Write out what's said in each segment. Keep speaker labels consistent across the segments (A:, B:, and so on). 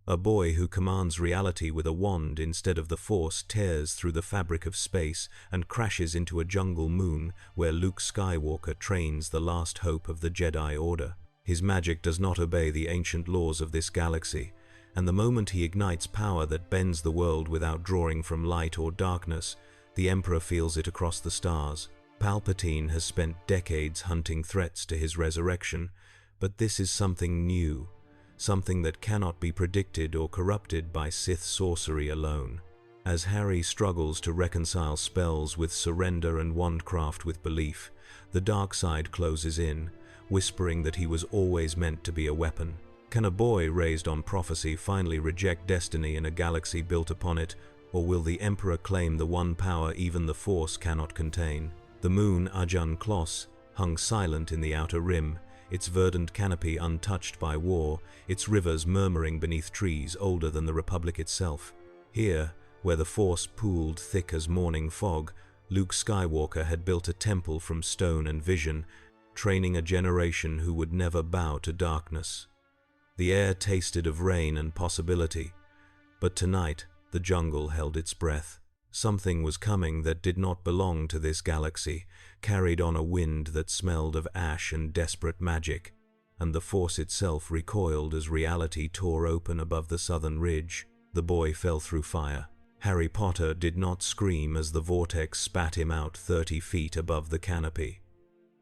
A: A boy who commands reality with a wand instead of the Force tears through the fabric of space and crashes into a jungle moon where Luke Skywalker trains the last hope of the Jedi Order. His magic does not obey the ancient laws of this galaxy, and the moment he ignites power that bends the world without drawing from light or darkness, the Emperor feels it across the stars. Palpatine has spent decades hunting threats to his resurrection, but this is something new. Something that cannot be predicted or corrupted by Sith sorcery alone. As Harry struggles to reconcile spells with surrender and wandcraft with belief, the dark side closes in, whispering that he was always meant to be a weapon. Can a boy raised on prophecy finally reject destiny in a galaxy built upon it, or will the Emperor claim the one power even the Force cannot contain? The moon Ajun Kloss hung silent in the outer rim, its verdant canopy untouched by war, its rivers murmuring beneath trees older than the Republic itself. Here, where the Force pooled thick as morning fog, Luke Skywalker had built a temple from stone and vision, training a generation who would never bow to darkness. The air tasted of rain and possibility, but tonight the jungle held its breath. Something was coming that did not belong to this galaxy, carried on a wind that smelled of ash and desperate magic, and the Force itself recoiled as reality tore open above the southern ridge. The boy fell through fire. Harry Potter did not scream as the vortex spat him out 30 feet above the canopy.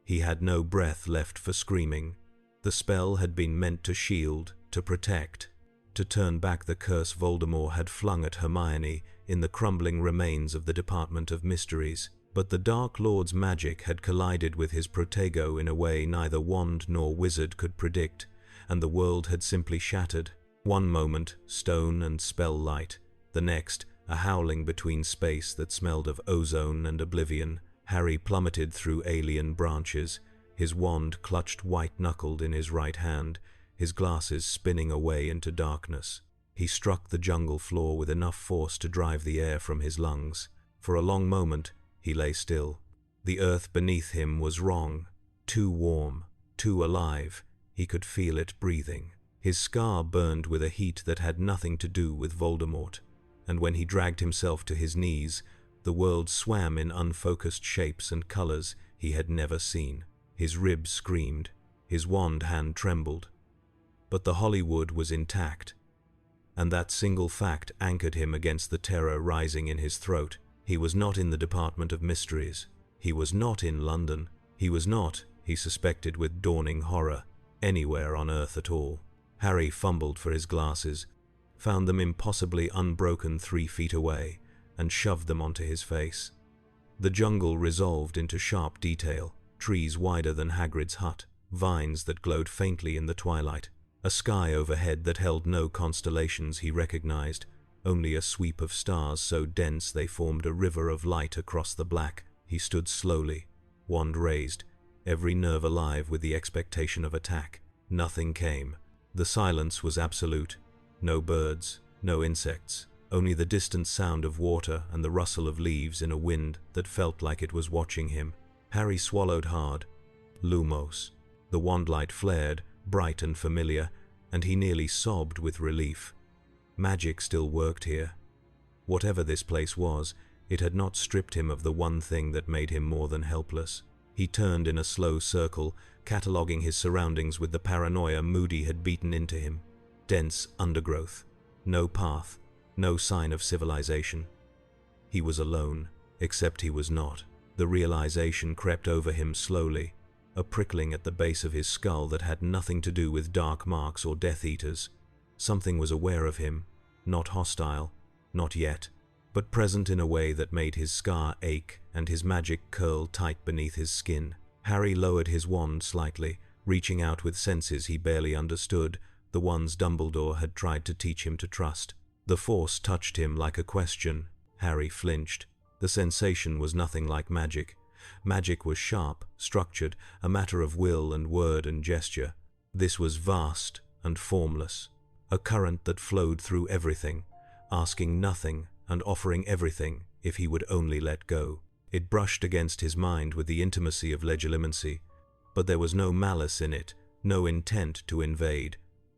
A: He had no breath left for screaming. The spell had been meant to shield, to protect, to turn back the curse Voldemort had flung at Hermione in the crumbling remains of the Department of Mysteries. But the Dark Lord's magic had collided with his protego in a way neither wand nor wizard could predict, and the world had simply shattered. One moment, stone and spell light. The next, a howling between space that smelled of ozone and oblivion. Harry plummeted through alien branches, his wand clutched white-knuckled in his right hand, his glasses spinning away into darkness. He struck the jungle floor with enough force to drive the air from his lungs. For a long moment, he lay still. The earth beneath him was wrong, too warm, too alive. He could feel it breathing. His scar burned with a heat that had nothing to do with Voldemort, and when he dragged himself to his knees, the world swam in unfocused shapes and colors he had never seen. His ribs screamed, his wand hand trembled. But the Hollywood was intact, and that single fact anchored him against the terror rising in his throat. He was not in the Department of Mysteries. He was not in London. He was not, he suspected with dawning horror, anywhere on Earth at all. Harry fumbled for his glasses, found them impossibly unbroken 3 feet away, and shoved them onto his face. The jungle resolved into sharp detail, trees wider than Hagrid's hut, vines that glowed faintly in the twilight, a sky overhead that held no constellations he recognized, only a sweep of stars so dense they formed a river of light across the black. He stood slowly, wand raised, every nerve alive with the expectation of attack. Nothing came. The silence was absolute. No birds, no insects, only the distant sound of water and the rustle of leaves in a wind that felt like it was watching him. Harry swallowed hard. Lumos. The wand light flared, bright and familiar, and he nearly sobbed with relief. Magic still worked here. Whatever this place was, it had not stripped him of the one thing that made him more than helpless. He turned in a slow circle, cataloguing his surroundings with the paranoia Moody had beaten into him. Dense undergrowth. No path. No sign of civilization. He was alone, except he was not. The realization crept over him slowly, a prickling at the base of his skull that had nothing to do with dark marks or Death Eaters. Something was aware of him, not hostile, not yet, but present in a way that made his scar ache and his magic curl tight beneath his skin. Harry lowered his wand slightly, reaching out with senses he barely understood, the ones Dumbledore had tried to teach him to trust. The Force touched him like a question. Harry flinched. The sensation was nothing like magic. Magic was sharp, structured, a matter of will and word and gesture. This was vast and formless, a current that flowed through everything, asking nothing and offering everything if he would only let go. It brushed against his mind with the intimacy of legilimency, but there was no malice in it, no intent to invade,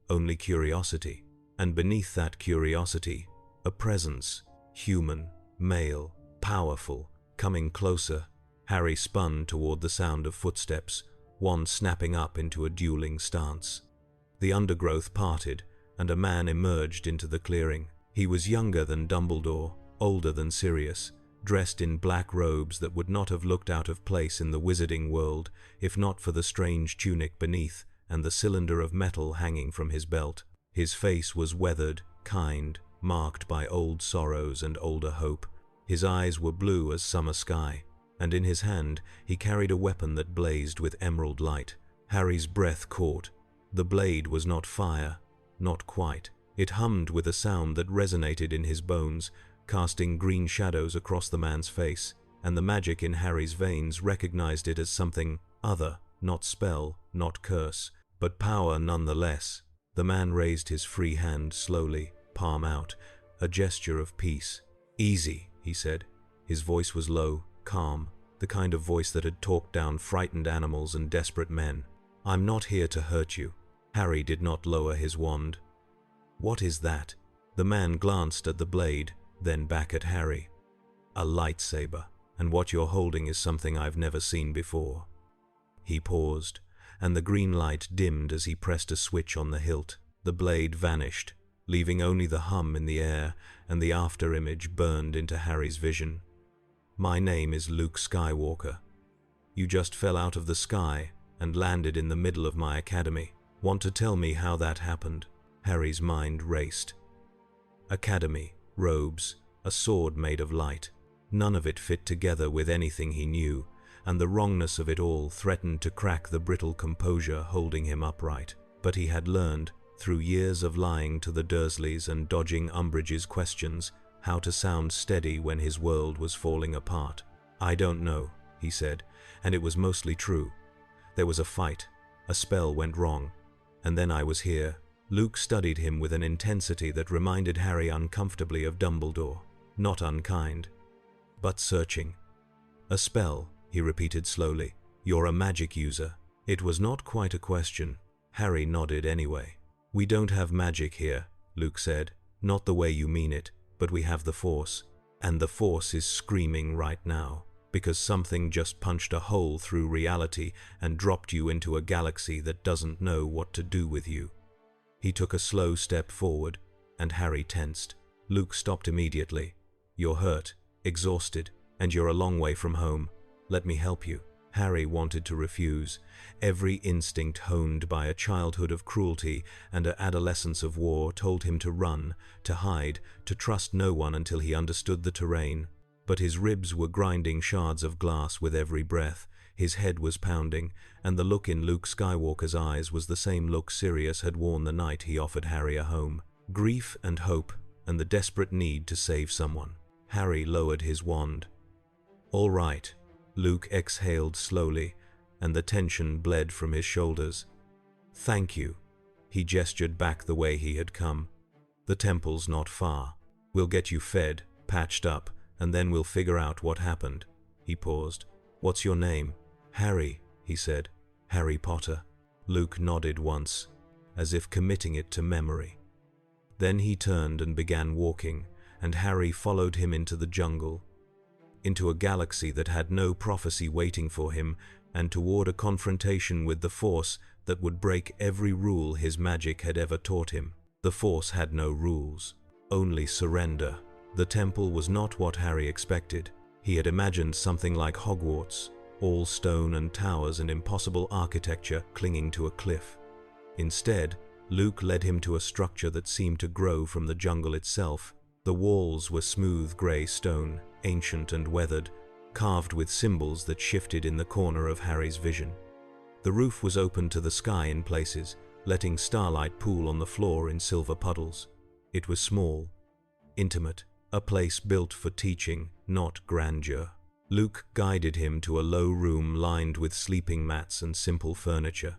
A: only curiosity. And beneath that curiosity, a presence, human, male, powerful, coming closer. Harry spun toward the sound of footsteps, one snapping up into a dueling stance. The undergrowth parted, and a man emerged into the clearing. He was younger than Dumbledore, older than Sirius, dressed in black robes that would not have looked out of place in the wizarding world if not for the strange tunic beneath and the cylinder of metal hanging from his belt. His face was weathered, kind, marked by old sorrows and older hope. His eyes were blue as summer sky, and in his hand he carried a weapon that blazed with emerald light. Harry's breath caught. The blade was not fire, not quite. It hummed with a sound that resonated in his bones, casting green shadows across the man's face, and the magic in Harry's veins recognized it as something other, not spell, not curse, but power nonetheless. The man raised his free hand slowly, palm out, a gesture of peace. "Easy," he said. His voice was low, calm, the kind of voice that had talked down frightened animals and desperate men. "I'm not here to hurt you." Harry did not lower his wand. "What is that?" The man glanced at the blade, then back at Harry. "A lightsaber, and what you're holding is something I've never seen before." He paused, and the green light dimmed as he pressed a switch on the hilt. The blade vanished, leaving only the hum in the air, and the after-image burned into Harry's vision. "My name is Luke Skywalker. You just fell out of the sky and landed in the middle of my academy. Want to tell me how that happened?" Harry's mind raced. Academy, robes, a sword made of light. None of it fit together with anything he knew, and the wrongness of it all threatened to crack the brittle composure holding him upright. But he had learned, through years of lying to the Dursleys and dodging Umbridge's questions, how to sound steady when his world was falling apart. "I don't know," he said, and it was mostly true. "There was a fight, a spell went wrong, and then I was here." Luke studied him with an intensity that reminded Harry uncomfortably of Dumbledore, not unkind, but searching. "A spell," he repeated slowly. "You're a magic user." It was not quite a question. Harry nodded anyway. "We don't have magic here," Luke said. "Not the way you mean it, but we have the Force. And the Force is screaming right now, because something just punched a hole through reality and dropped you into a galaxy that doesn't know what to do with you." He took a slow step forward, and Harry tensed. Luke stopped immediately. "You're hurt, exhausted, and you're a long way from home. Let me help you." Harry wanted to refuse, every instinct honed by a childhood of cruelty and an adolescence of war told him to run, to hide, to trust no one until he understood the terrain. But his ribs were grinding shards of glass with every breath, his head was pounding, and the look in Luke Skywalker's eyes was the same look Sirius had worn the night he offered Harry a home. Grief and hope, and the desperate need to save someone. Harry lowered his wand. "All right." Luke exhaled slowly, and the tension bled from his shoulders. "Thank you." He gestured back the way he had come. "The temple's not far. We'll get you fed, patched up, and then we'll figure out what happened." He paused. "What's your name?" "Harry," he said. "Harry Potter." Luke nodded once, as if committing it to memory. Then he turned and began walking, and Harry followed him into the jungle, into a galaxy that had no prophecy waiting for him, and toward a confrontation with the Force that would break every rule his magic had ever taught him. The Force had no rules, only surrender. The temple was not what Harry expected. He had imagined something like Hogwarts, all stone and towers and impossible architecture clinging to a cliff. Instead, Luke led him to a structure that seemed to grow from the jungle itself. The walls were smooth grey stone, ancient and weathered, carved with symbols that shifted in the corner of Harry's vision. The roof was open to the sky in places, letting starlight pool on the floor in silver puddles. It was small, intimate, a place built for teaching, not grandeur. Luke guided him to a low room lined with sleeping mats and simple furniture.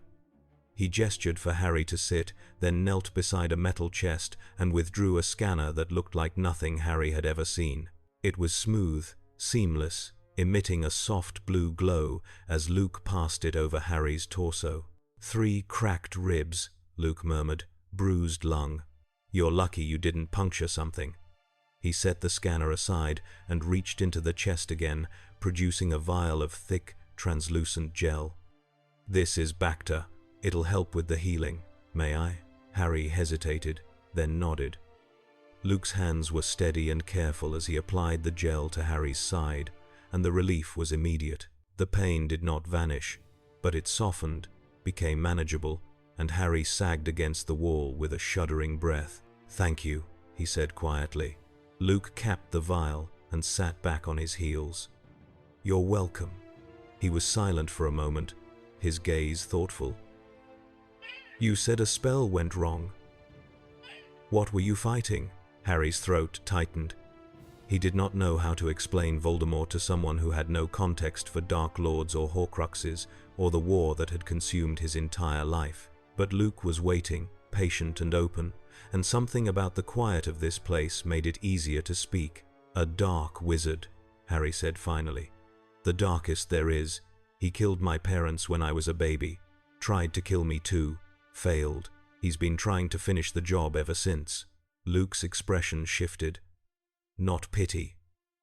A: He gestured for Harry to sit, then knelt beside a metal chest and withdrew a scanner that looked like nothing Harry had ever seen. It was smooth, seamless, emitting a soft blue glow as Luke passed it over Harry's torso. 3 cracked ribs, Luke murmured, bruised lung. You're lucky you didn't puncture something. He set the scanner aside and reached into the chest again, producing a vial of thick, translucent gel. This is Bacta. It'll help with the healing. May I? Harry hesitated, then nodded. Luke's hands were steady and careful as he applied the gel to Harry's side, and the relief was immediate. The pain did not vanish, but it softened, became manageable, and Harry sagged against the wall with a shuddering breath. "Thank you," he said quietly. Luke capped the vial and sat back on his heels. "You're welcome." He was silent for a moment, his gaze thoughtful. "You said a spell went wrong. What were you fighting?" Harry's throat tightened. He did not know how to explain Voldemort to someone who had no context for Dark Lords or Horcruxes, or the war that had consumed his entire life. But Luke was waiting, patient and open, and something about the quiet of this place made it easier to speak. "A dark wizard," Harry said finally. "The darkest there is. He killed my parents when I was a baby. Tried to kill me too. Failed. He's been trying to finish the job ever since." Luke's expression shifted. "Not pity.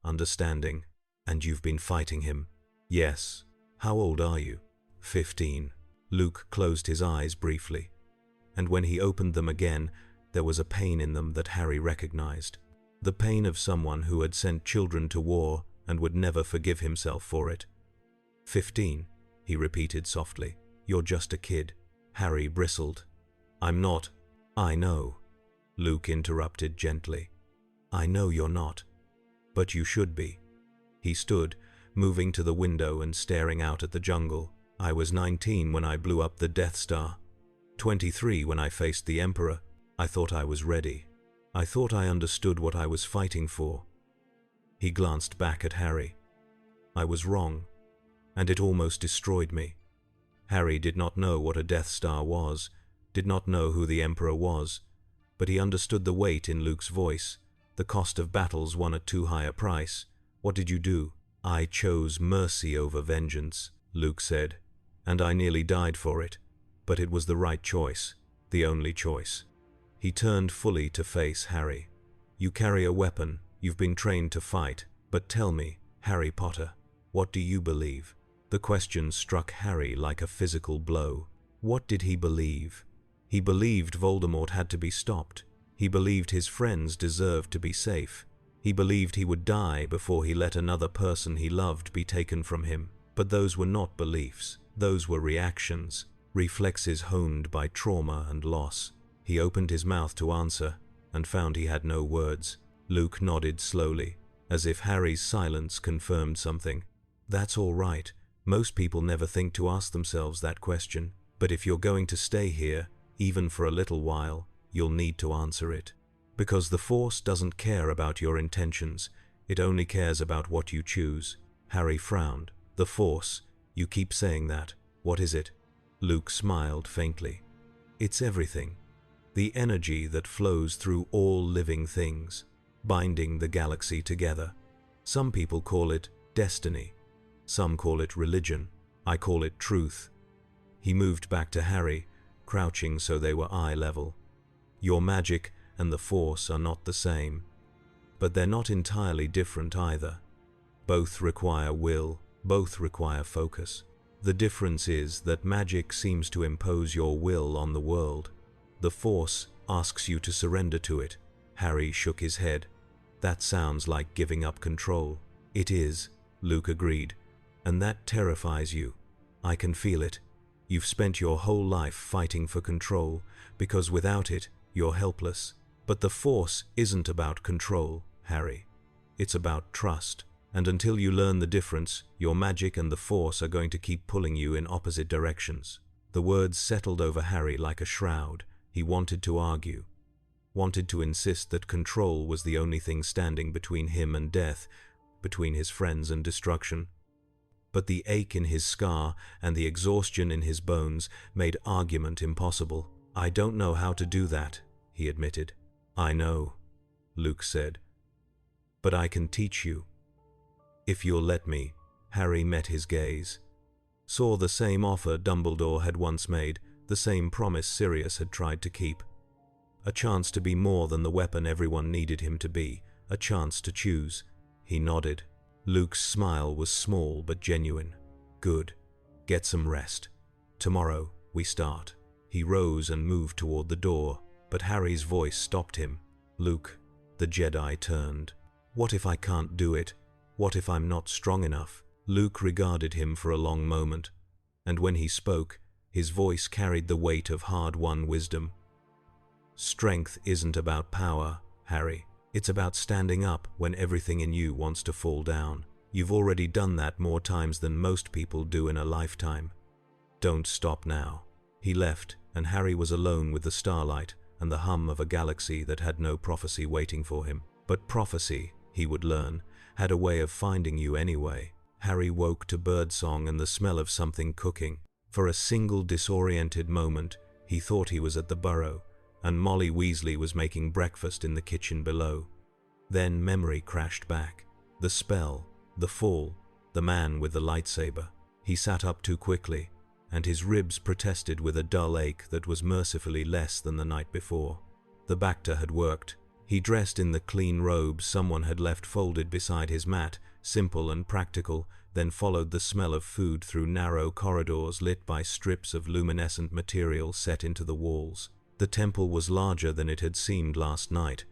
A: Understanding. And you've been fighting him?" "Yes." "How old are you?" 15. Luke closed his eyes briefly, and when he opened them again, there was a pain in them that Harry recognized. The pain of someone who had sent children to war and would never forgive himself for it. 15, he repeated softly. "You're just a kid." Harry bristled. "I'm not." "I know," Luke interrupted gently. "I know you're not. But you should be." He stood, moving to the window and staring out at the jungle. "I was 19 when I blew up the Death Star. 23 when I faced the Emperor. I thought I was ready. I thought I understood what I was fighting for." He glanced back at Harry. "I was wrong, and it almost destroyed me." Harry did not know what a Death Star was, did not know who the Emperor was, but he understood the weight in Luke's voice, the cost of battles won at too high a price. "What did you do?" "I chose mercy over vengeance," Luke said, "and I nearly died for it, but it was the right choice, the only choice." He turned fully to face Harry. "You carry a weapon, you've been trained to fight, but tell me, Harry Potter, what do you believe?" The question struck Harry like a physical blow. What did he believe? He believed Voldemort had to be stopped. He believed his friends deserved to be safe. He believed he would die before he let another person he loved be taken from him. But those were not beliefs. Those were reactions, reflexes honed by trauma and loss. He opened his mouth to answer, and found he had no words. Luke nodded slowly, as if Harry's silence confirmed something. "That's all right. Most people never think to ask themselves that question. But if you're going to stay here, even for a little while, you'll need to answer it. Because the Force doesn't care about your intentions, it only cares about what you choose." Harry frowned. "The Force, you keep saying that. What is it?" Luke smiled faintly. "It's everything. The energy that flows through all living things, binding the galaxy together. Some people call it destiny. Some call it religion. I call it truth." He moved back to Harry, crouching so they were eye level. "Your magic and the Force are not the same, but they're not entirely different either. Both require will, both require focus. The difference is that magic seems to impose your will on the world. The Force asks you to surrender to it." Harry shook his head. "That sounds like giving up control." "It is," Luke agreed, "and that terrifies you. I can feel it. You've spent your whole life fighting for control, because without it, you're helpless. But the Force isn't about control, Harry. It's about trust. And until you learn the difference, your magic and the Force are going to keep pulling you in opposite directions." The words settled over Harry like a shroud. He wanted to argue, wanted to insist that control was the only thing standing between him and death, between his friends and destruction. But the ache in his scar and the exhaustion in his bones made argument impossible. "I don't know how to do that," he admitted. "I know," Luke said, "but I can teach you. If you'll let me." Harry met his gaze, saw the same offer Dumbledore had once made, the same promise Sirius had tried to keep. A chance to be more than the weapon everyone needed him to be. A chance to choose. He nodded. Luke's smile was small but genuine. Good. Get some rest. Tomorrow, we start. He rose and moved toward the door, but Harry's voice stopped him. Luke, the Jedi turned. What if I can't do it? What if I'm not strong enough? Luke regarded him for a long moment, and when he spoke, his voice carried the weight of hard-won wisdom. Strength isn't about power, Harry. It's about standing up when everything in you wants to fall down. You've already done that more times than most people do in a lifetime. Don't stop now. He left, and Harry was alone with the starlight and the hum of a galaxy that had no prophecy waiting for him. But prophecy, he would learn, had a way of finding you anyway. Harry woke to birdsong and the smell of something cooking. For a single disoriented moment, he thought he was at the burrow, and Molly Weasley was making breakfast in the kitchen below. Then memory crashed back. The spell, the fall, the man with the lightsaber. He sat up too quickly, and his ribs protested with a dull ache that was mercifully less than the night before. The Bacta had worked. He dressed in the clean robe someone had left folded beside his mat, simple and practical, then followed the smell of food through narrow corridors lit by strips of luminescent material set into the walls. The temple was larger than it had seemed last night,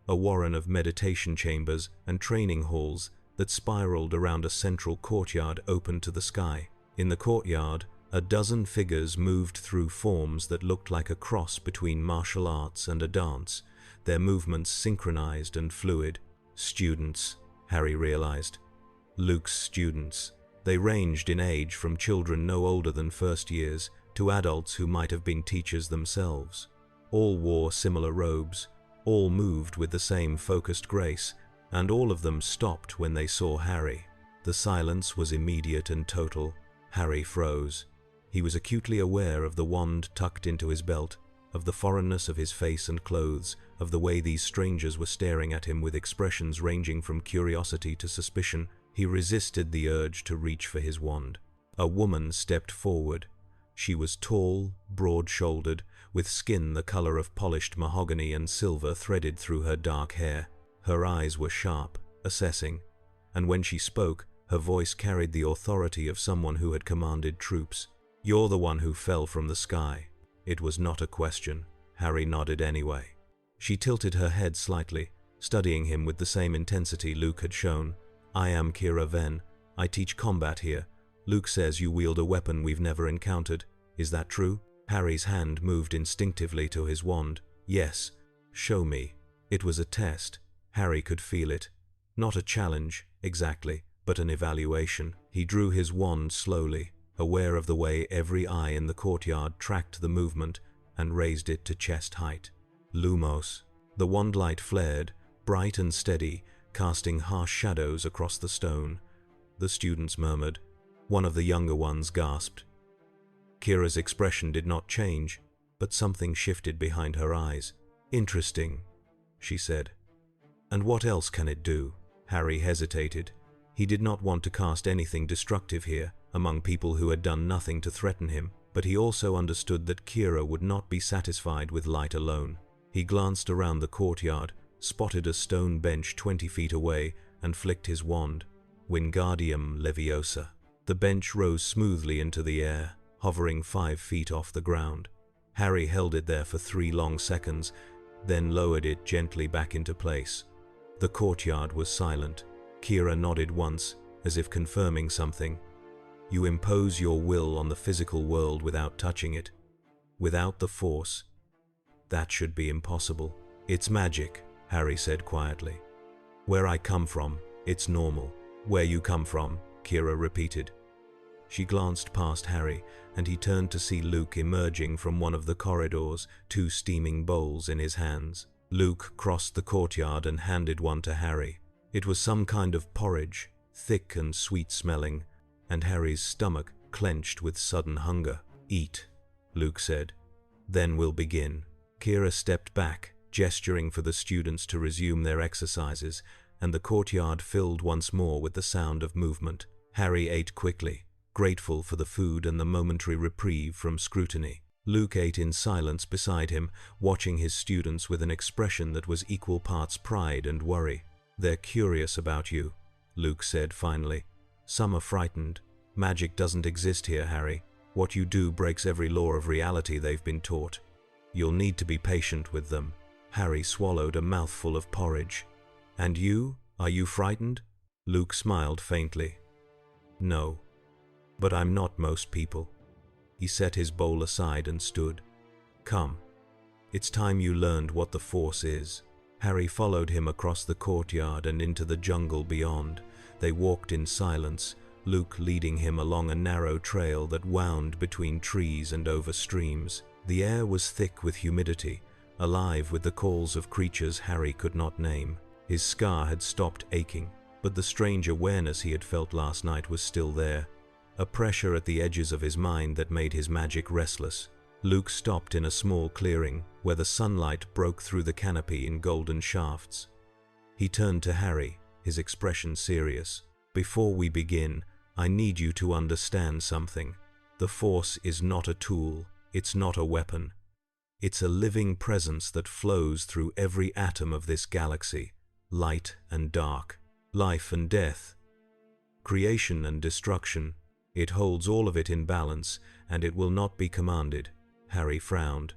A: a warren of meditation chambers and training halls that spiraled around a central courtyard open to the sky. In the courtyard, a dozen figures moved through forms that looked like a cross between martial arts and a dance, their movements synchronized and fluid. Students, Harry realized. Luke's students. They ranged in age from children no older than first years to adults who might have been teachers themselves. All wore similar robes, all moved with the same focused grace, and all of them stopped when they saw Harry. The silence was immediate and total. Harry froze. He was acutely aware of the wand tucked into his belt, of the foreignness of his face and clothes, of the way these strangers were staring at him with expressions ranging from curiosity to suspicion. He resisted the urge to reach for his wand. A woman stepped forward. She was tall, broad-shouldered, with skin the color of polished mahogany and silver threaded through her dark hair. Her eyes were sharp, assessing, and when she spoke, her voice carried the authority of someone who had commanded troops. "You're the one who fell from the sky." It was not a question. Harry nodded anyway. She tilted her head slightly, studying him with the same intensity Luke had shown. "I am Kira Ven. I teach combat here. Luke says you wield a weapon we've never encountered. Is that true?" Harry's hand moved instinctively to his wand. "Yes. Show me." It was a test. Harry could feel it. Not a challenge, exactly, but an evaluation. He drew his wand slowly, aware of the way every eye in the courtyard tracked the movement, and raised it to chest height. Lumos. The wand light flared, bright and steady, casting harsh shadows across the stone. The students murmured. One of the younger ones gasped. Kira's expression did not change, but something shifted behind her eyes. "Interesting," she said. "And what else can it do?" Harry hesitated. He did not want to cast anything destructive here, among people who had done nothing to threaten him, but he also understood that Kira would not be satisfied with light alone. He glanced around the courtyard, spotted a stone bench 20 feet away, and flicked his wand. Wingardium Leviosa. The bench rose smoothly into the air, hovering 5 feet off the ground. Harry held it there for 3 long seconds, then lowered it gently back into place. The courtyard was silent. Kira nodded once, as if confirming something. "You impose your will on the physical world without touching it. Without the Force. That should be impossible." "It's magic," Harry said quietly. "Where I come from, it's normal." "Where you come from," Kira repeated. She glanced past Harry, and he turned to see Luke emerging from one of the corridors, 2 steaming bowls in his hands. Luke crossed the courtyard and handed one to Harry. It was some kind of porridge, thick and sweet-smelling, and Harry's stomach clenched with sudden hunger. "Eat," Luke said. "Then we'll begin." Kira stepped back, gesturing for the students to resume their exercises, and the courtyard filled once more with the sound of movement. Harry ate quickly, grateful for the food and the momentary reprieve from scrutiny. Luke ate in silence beside him, watching his students with an expression that was equal parts pride and worry. "They're curious about you," Luke said finally. "Some are frightened. Magic doesn't exist here, Harry. What you do breaks every law of reality they've been taught. You'll need to be patient with them." Harry swallowed a mouthful of porridge. "And you? Are you frightened?" Luke smiled faintly. "No. But I'm not most people." He set his bowl aside and stood. "Come. It's time you learned what the Force is." Harry followed him across the courtyard and into the jungle beyond. They walked in silence, Luke leading him along a narrow trail that wound between trees and over streams. The air was thick with humidity, alive with the calls of creatures Harry could not name. His scar had stopped aching, but the strange awareness he had felt last night was still there, a pressure at the edges of his mind that made his magic restless. Luke stopped in a small clearing, where the sunlight broke through the canopy in golden shafts. He turned to Harry, his expression serious. "Before we begin, I need you to understand something. The Force is not a tool, it's not a weapon. It's a living presence that flows through every atom of this galaxy, light and dark, life and death, creation and destruction. It holds all of it in balance, and it will not be commanded." Harry frowned.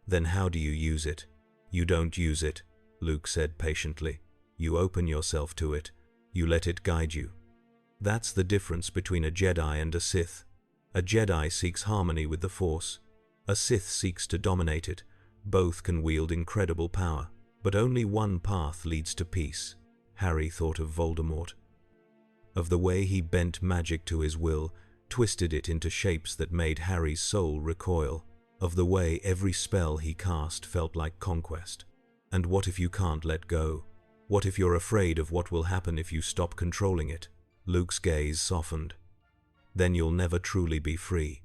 A: "Then how do you use it?" "You don't use it," Luke said patiently. "You open yourself to it. You let it guide you. That's the difference between a Jedi and a Sith. A Jedi seeks harmony with the Force. A Sith seeks to dominate it. Both can wield incredible power, but only one path leads to peace." Harry thought of Voldemort, of the way he bent magic to his will, twisted it into shapes that made Harry's soul recoil, of the way every spell he cast felt like conquest. And what if you can't let go? What if you're afraid of what will happen if you stop controlling it? Luke's gaze softened. "Then you'll never truly be free,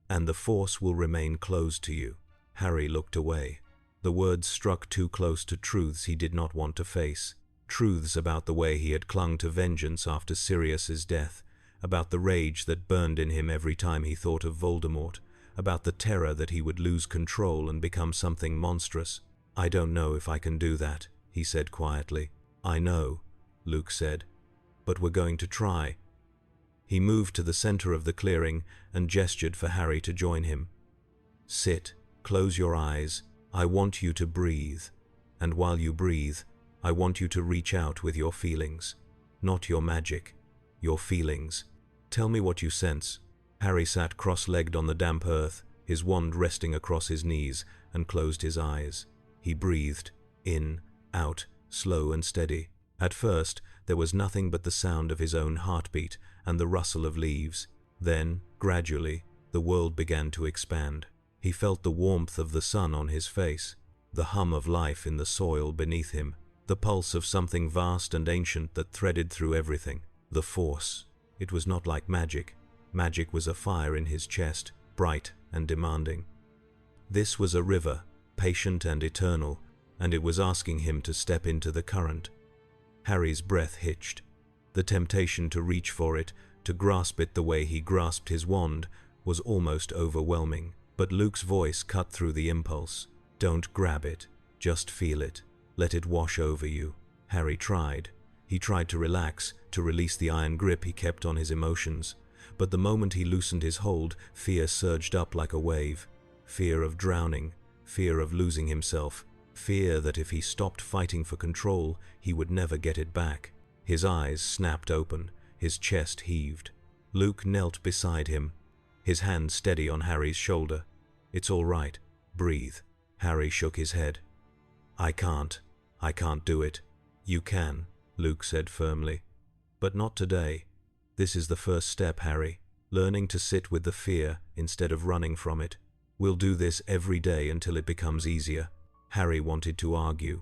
A: and the Force will remain closed to you." Harry looked away. The words struck too close to truths he did not want to face. Truths about the way he had clung to vengeance after Sirius's death, about the rage that burned in him every time he thought of Voldemort, about the terror that he would lose control and become something monstrous. "I don't know if I can do that," he said quietly. "I know," Luke said, "but we're going to try." He moved to the center of the clearing and gestured for Harry to join him. "Sit, close your eyes. I want you to breathe. And while you breathe, I want you to reach out with your feelings. Not your magic, your feelings. Tell me what you sense." Harry sat cross-legged on the damp earth, his wand resting across his knees, and closed his eyes. He breathed, in, out, slow and steady. At first, there was nothing but the sound of his own heartbeat and the rustle of leaves. Then, gradually, the world began to expand. He felt the warmth of the sun on his face, the hum of life in the soil beneath him, the pulse of something vast and ancient that threaded through everything. The Force. It was not like magic. Magic was a fire in his chest, bright and demanding. This was a river, patient and eternal, and it was asking him to step into the current. Harry's breath hitched. The temptation to reach for it, to grasp it the way he grasped his wand, was almost overwhelming. But Luke's voice cut through the impulse. "Don't grab it. Just feel it. Let it wash over you." Harry tried. He tried to relax, to release the iron grip he kept on his emotions. But the moment he loosened his hold, fear surged up like a wave. Fear of drowning, fear of losing himself, fear that if he stopped fighting for control, he would never get it back. His eyes snapped open, his chest heaved. Luke knelt beside him, his hand steady on Harry's shoulder. "It's all right. Breathe." Harry shook his head. I can't do it." "You can," Luke said firmly. "But not today. This is the first step, Harry. Learning to sit with the fear instead of running from it. We'll do this every day until it becomes easier." Harry wanted to argue,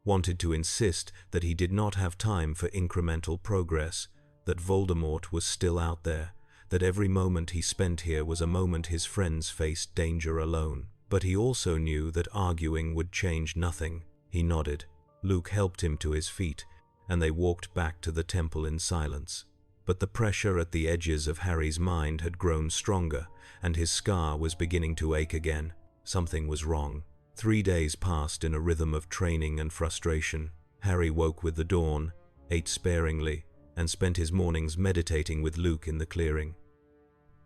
A: wanted to insist that he did not have time for incremental progress, that Voldemort was still out there, that every moment he spent here was a moment his friends faced danger alone. But he also knew that arguing would change nothing. He nodded. Luke helped him to his feet, and they walked back to the temple in silence. But the pressure at the edges of Harry's mind had grown stronger, and his scar was beginning to ache again. Something was wrong. 3 days passed in a rhythm of training and frustration. Harry woke with the dawn, ate sparingly, and spent his mornings meditating with Luke in the clearing.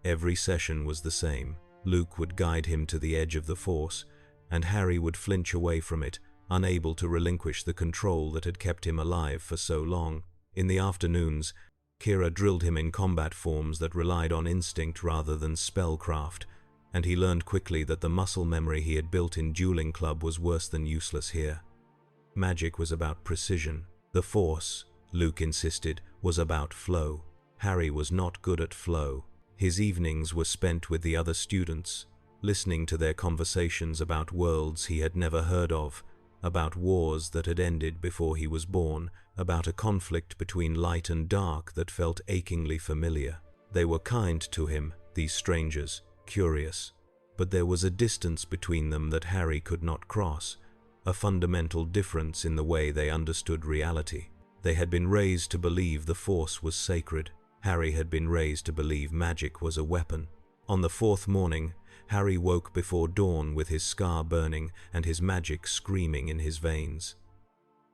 A: Every session was the same. Luke would guide him to the edge of the Force, and Harry would flinch away from it, unable to relinquish the control that had kept him alive for so long. In the afternoons, Kira drilled him in combat forms that relied on instinct rather than spellcraft, and he learned quickly that the muscle memory he had built in dueling club was worse than useless here. Magic was about precision. The Force, Luke insisted, was about flow. Harry was not good at flow. His evenings were spent with the other students, listening to their conversations about worlds he had never heard of, about wars that had ended before he was born, about a conflict between light and dark that felt achingly familiar. They were kind to him, these strangers, curious, but there was a distance between them that Harry could not cross, a fundamental difference in the way they understood reality. They had been raised to believe the Force was sacred. Harry had been raised to believe magic was a weapon. On the 4th morning, Harry woke before dawn with his scar burning and his magic screaming in his veins.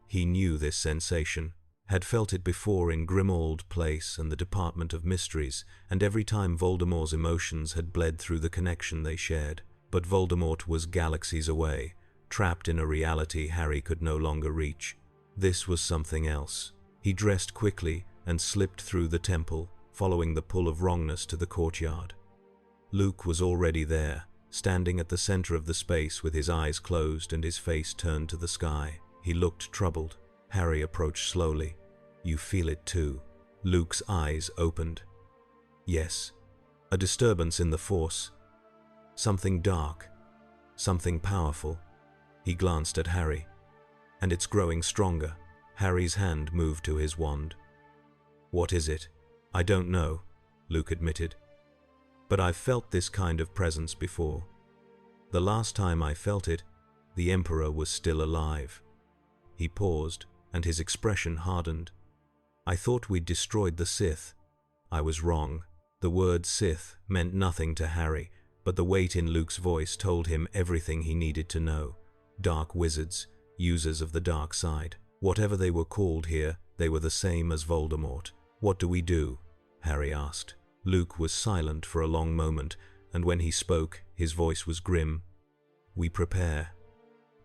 A: He knew this sensation, had felt it before in Grimmauld Place and the Department of Mysteries, and every time Voldemort's emotions had bled through the connection they shared. But Voldemort was galaxies away, trapped in a reality Harry could no longer reach. This was something else. He dressed quickly and slipped through the temple, following the pull of wrongness to the courtyard. Luke was already there, standing at the center of the space with his eyes closed and his face turned to the sky. He looked troubled. Harry approached slowly. "You feel it too." Luke's eyes opened. "Yes, a disturbance in the Force. Something dark, something powerful." He glanced at Harry. "And it's growing stronger." Harry's hand moved to his wand. "What is it?" "I don't know," Luke admitted. "But I've felt this kind of presence before. The last time I felt it, the Emperor was still alive." He paused, and his expression hardened. "I thought we'd destroyed the Sith. I was wrong." The word Sith meant nothing to Harry, but the weight in Luke's voice told him everything he needed to know. Dark wizards, users of the dark side. Whatever they were called here, they were the same as Voldemort. "What do we do?" Harry asked. Luke was silent for a long moment, and when he spoke, his voice was grim. "We prepare.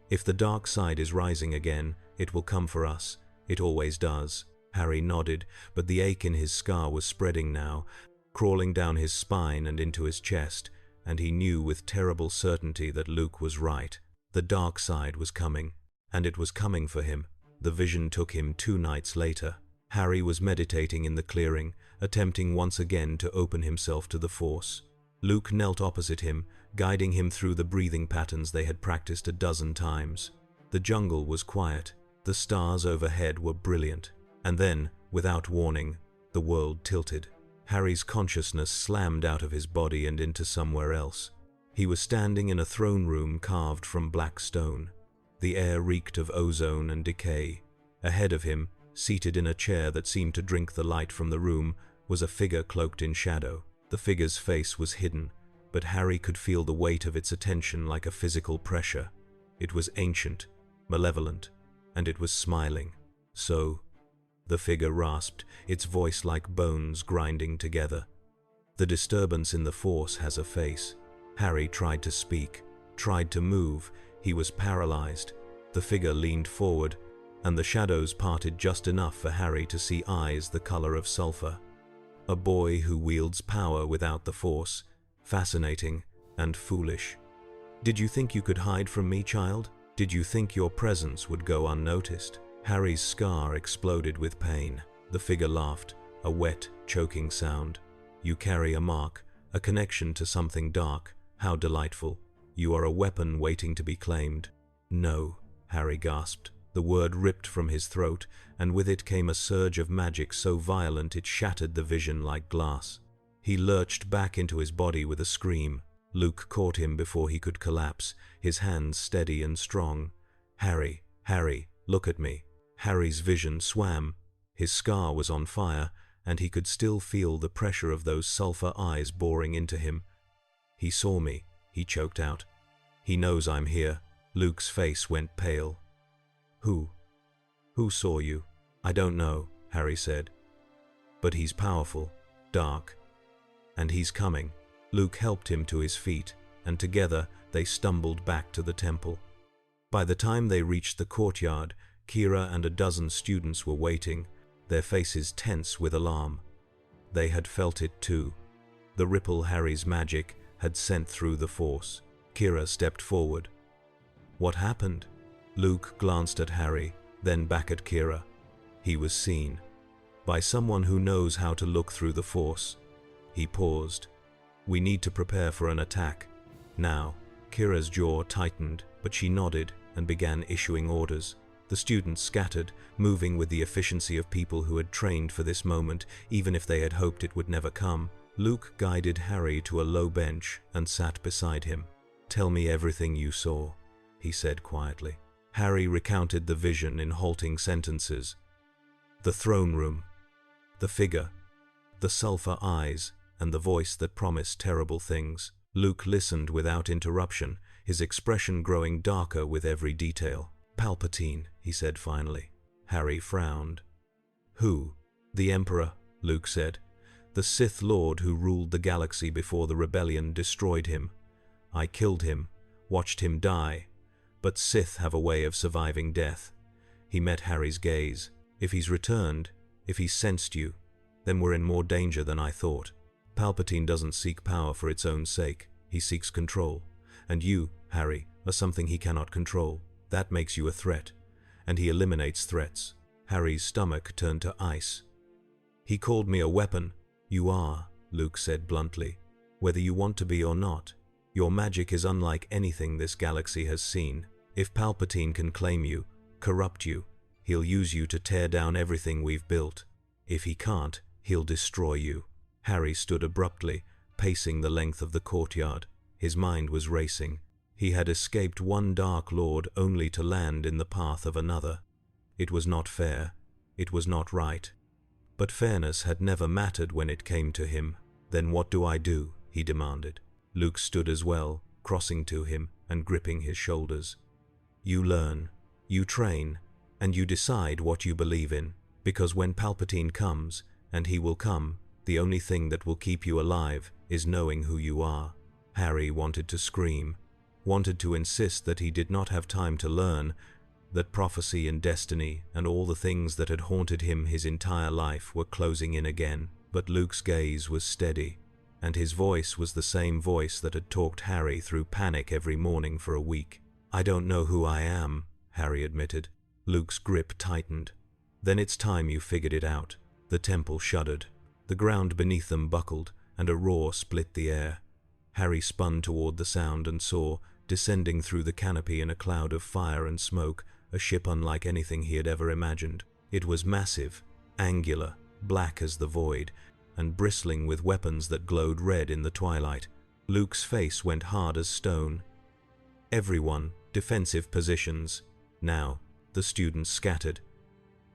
A: If the dark side is rising again, it will come for us. It always does." Harry nodded, but the ache in his scar was spreading now, crawling down his spine and into his chest, and he knew with terrible certainty that Luke was right. The dark side was coming, and it was coming for him. The vision took him 2 nights later. Harry was meditating in the clearing, attempting once again to open himself to the Force. Luke knelt opposite him, guiding him through the breathing patterns they had practiced a dozen times. The jungle was quiet. The stars overhead were brilliant. And then, without warning, the world tilted. Harry's consciousness slammed out of his body and into somewhere else. He was standing in a throne room carved from black stone. The air reeked of ozone and decay. Ahead of him, seated in a chair that seemed to drink the light from the room, was a figure cloaked in shadow. The figure's face was hidden, but Harry could feel the weight of its attention like a physical pressure. It was ancient, malevolent, and it was smiling. "So," the figure rasped, its voice like bones grinding together. "The disturbance in the Force has a face." Harry tried to speak, tried to move. He was paralyzed. The figure leaned forward, and the shadows parted just enough for Harry to see eyes the color of sulfur. "A boy who wields power without the Force. Fascinating and foolish. Did you think you could hide from me, child? Did you think your presence would go unnoticed?" Harry's scar exploded with pain. The figure laughed, a wet, choking sound. "You carry a mark, a connection to something dark. How delightful. You are a weapon waiting to be claimed." "No," Harry gasped. The word ripped from his throat, and with it came a surge of magic so violent it shattered the vision like glass. He lurched back into his body with a scream. Luke caught him before he could collapse, his hands steady and strong. Harry, look at me." Harry's vision swam. His scar was on fire, and he could still feel the pressure of those sulfur eyes boring into him. "He saw me," he choked out. "He knows I'm here." Luke's face went pale. Who? Who saw you?" "I don't know," Harry said. "But he's powerful, dark, and he's coming." Luke helped him to his feet, and together they stumbled back to the temple. By the time they reached the courtyard, Kira and a dozen students were waiting, their faces tense with alarm. They had felt it too. The ripple Harry's magic had sent through the Force. Kira stepped forward. "What happened?" Luke glanced at Harry, then back at Kira. He was seen. By someone who knows how to look through the Force. He paused. "We need to prepare for an attack. Now." Kira's jaw tightened, but she nodded and began issuing orders. The students scattered, moving with the efficiency of people who had trained for this moment, even if they had hoped it would never come. Luke guided Harry to a low bench and sat beside him. "Tell me everything you saw," he said quietly. Harry recounted the vision in halting sentences. The throne room, the figure, the sulfur eyes, and the voice that promised terrible things. Luke listened without interruption, his expression growing darker with every detail. "Palpatine," he said finally. Harry frowned. "Who?" "The Emperor," Luke said. "The Sith Lord who ruled the galaxy before the rebellion destroyed him. I killed him, watched him die. But Sith have a way of surviving death." He met Harry's gaze. "If he's returned, if he's sensed you, then we're in more danger than I thought. Palpatine doesn't seek power for its own sake. He seeks control. And you, Harry, are something he cannot control. That makes you a threat. And he eliminates threats." Harry's stomach turned to ice. "He called me a weapon." "You are," Luke said bluntly, "whether you want to be or not. Your magic is unlike anything this galaxy has seen. If Palpatine can claim you, corrupt you, he'll use you to tear down everything we've built. If he can't, he'll destroy you." Harry stood abruptly, pacing the length of the courtyard. His mind was racing. He had escaped one Dark Lord only to land in the path of another. It was not fair. It was not right. But fairness had never mattered when it came to him. "Then what do I do?" he demanded. Luke stood as well, crossing to him and gripping his shoulders. "You learn, you train, and you decide what you believe in. Because when Palpatine comes, and he will come, the only thing that will keep you alive is knowing who you are." Harry wanted to scream, wanted to insist that he did not have time to learn, that prophecy and destiny and all the things that had haunted him his entire life were closing in again. But Luke's gaze was steady, and his voice was the same voice that had talked Harry through panic every morning for a week. "I don't know who I am," Harry admitted. Luke's grip tightened. "Then it's time you figured it out." The temple shuddered. The ground beneath them buckled, and a roar split the air. Harry spun toward the sound and saw, descending through the canopy in a cloud of fire and smoke, a ship unlike anything he had ever imagined. It was massive, angular, black as the void, and bristling with weapons that glowed red in the twilight. Luke's face went hard as stone. "Everyone, defensive positions." Now, the students scattered.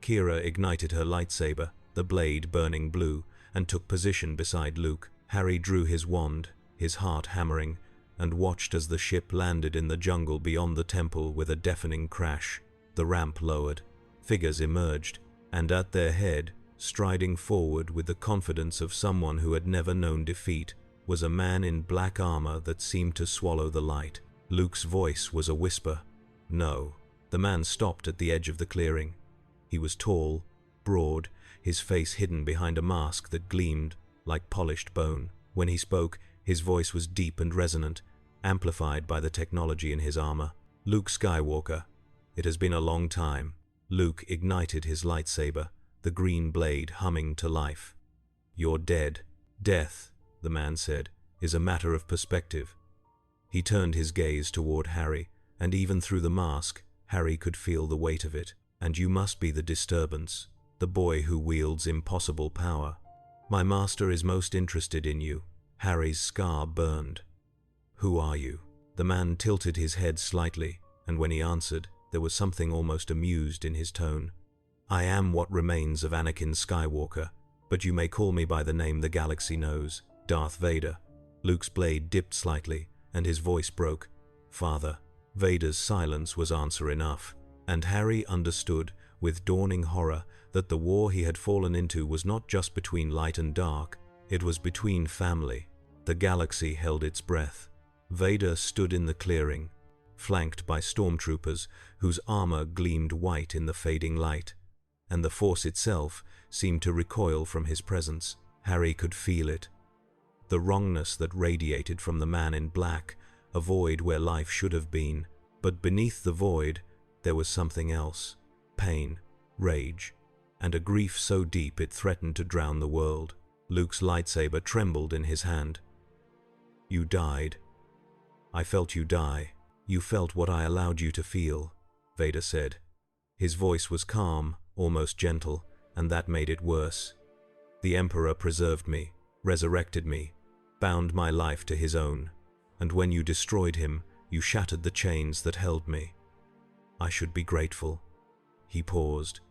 A: Kira ignited her lightsaber, the blade burning blue, and took position beside Luke. Harry drew his wand, his heart hammering, and watched as the ship landed in the jungle beyond the temple with a deafening crash. The ramp lowered. Figures emerged, and at their head, striding forward with the confidence of someone who had never known defeat, was a man in black armor that seemed to swallow the light. Luke's voice was a whisper. "No." The man stopped at the edge of the clearing. He was tall, broad, his face hidden behind a mask that gleamed like polished bone. When he spoke, his voice was deep and resonant, amplified by the technology in his armor. "Luke Skywalker. It has been a long time." Luke ignited his lightsaber, the green blade humming to life. "You're dead." "Death," the man said, "is a matter of perspective." He turned his gaze toward Harry, and even through the mask, Harry could feel the weight of it. "And you must be the disturbance, the boy who wields impossible power. My master is most interested in you." Harry's scar burned. "Who are you?" The man tilted his head slightly, and when he answered, there was something almost amused in his tone. "I am what remains of Anakin Skywalker, But you may call me by the name the galaxy knows, Darth Vader. Luke's blade dipped slightly, and his voice broke. Father. Vader's silence was answer enough, and Harry understood, with dawning horror, that the war he had fallen into was not just between light and dark, it was between family. The galaxy held its breath. Vader stood in the clearing, flanked by stormtroopers whose armor gleamed white in the fading light, and the Force itself seemed to recoil from his presence. Harry could feel it. The wrongness that radiated from the man in black, a void where life should have been. But beneath the void, there was something else. Pain, rage, and a grief so deep it threatened to drown the world. Luke's lightsaber trembled in his hand. You died. I felt you die. You felt what I allowed you to feel, Vader said. His voice was calm, almost gentle, and that made it worse. The Emperor preserved me, resurrected me, bound my life to his own, and when you destroyed him, you shattered the chains that held me. I should be grateful. He paused.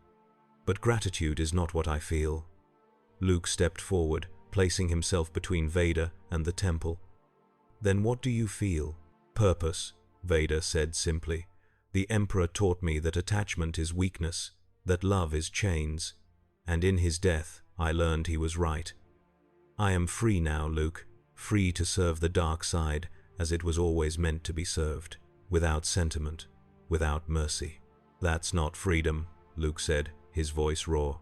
A: But gratitude is not what I feel. Luke stepped forward, placing himself between Vader and the temple. Then what do you feel? Purpose, Vader said simply. The Emperor taught me that attachment is weakness, that love is chains, and in his death I learned he was right. I am free now, Luke, free to serve the dark side as it was always meant to be served, without sentiment, without mercy. That's not freedom, Luke said, his voice raw.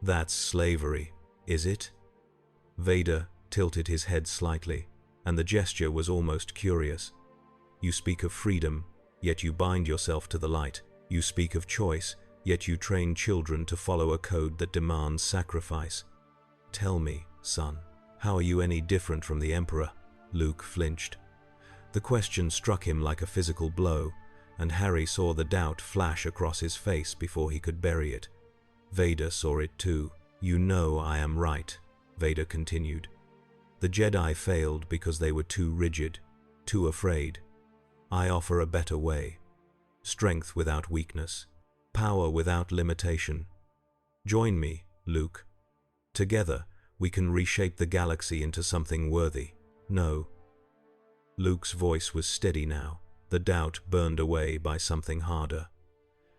A: That's slavery, is it? Vader tilted his head slightly, and the gesture was almost curious. You speak of freedom, yet you bind yourself to the light. You speak of choice, yet you train children to follow a code that demands sacrifice. Tell me, son, how are you any different from the Emperor? Luke flinched. The question struck him like a physical blow, and Harry saw the doubt flash across his face before he could bury it. Vader saw it too. You know I am right, Vader continued. The Jedi failed because they were too rigid, too afraid. I offer a better way. Strength without weakness, power without limitation. Join me, Luke. Together, we can reshape the galaxy into something worthy. No. Luke's voice was steady now, the doubt burned away by something harder.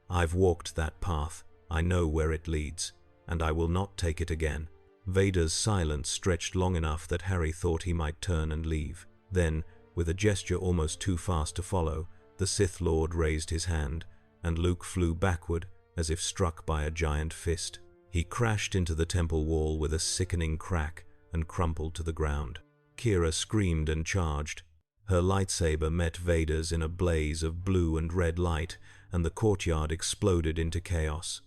A: I've walked that path, I know where it leads, and I will not take it again. Vader's silence stretched long enough that Harry thought he might turn and leave. Then, with a gesture almost too fast to follow, the Sith Lord raised his hand, and Luke flew backward as if struck by a giant fist. He crashed into the temple wall with a sickening crack and crumpled to the ground. Kira screamed and charged. Her lightsaber met Vader's in a blaze of blue and red light, and the courtyard exploded into chaos.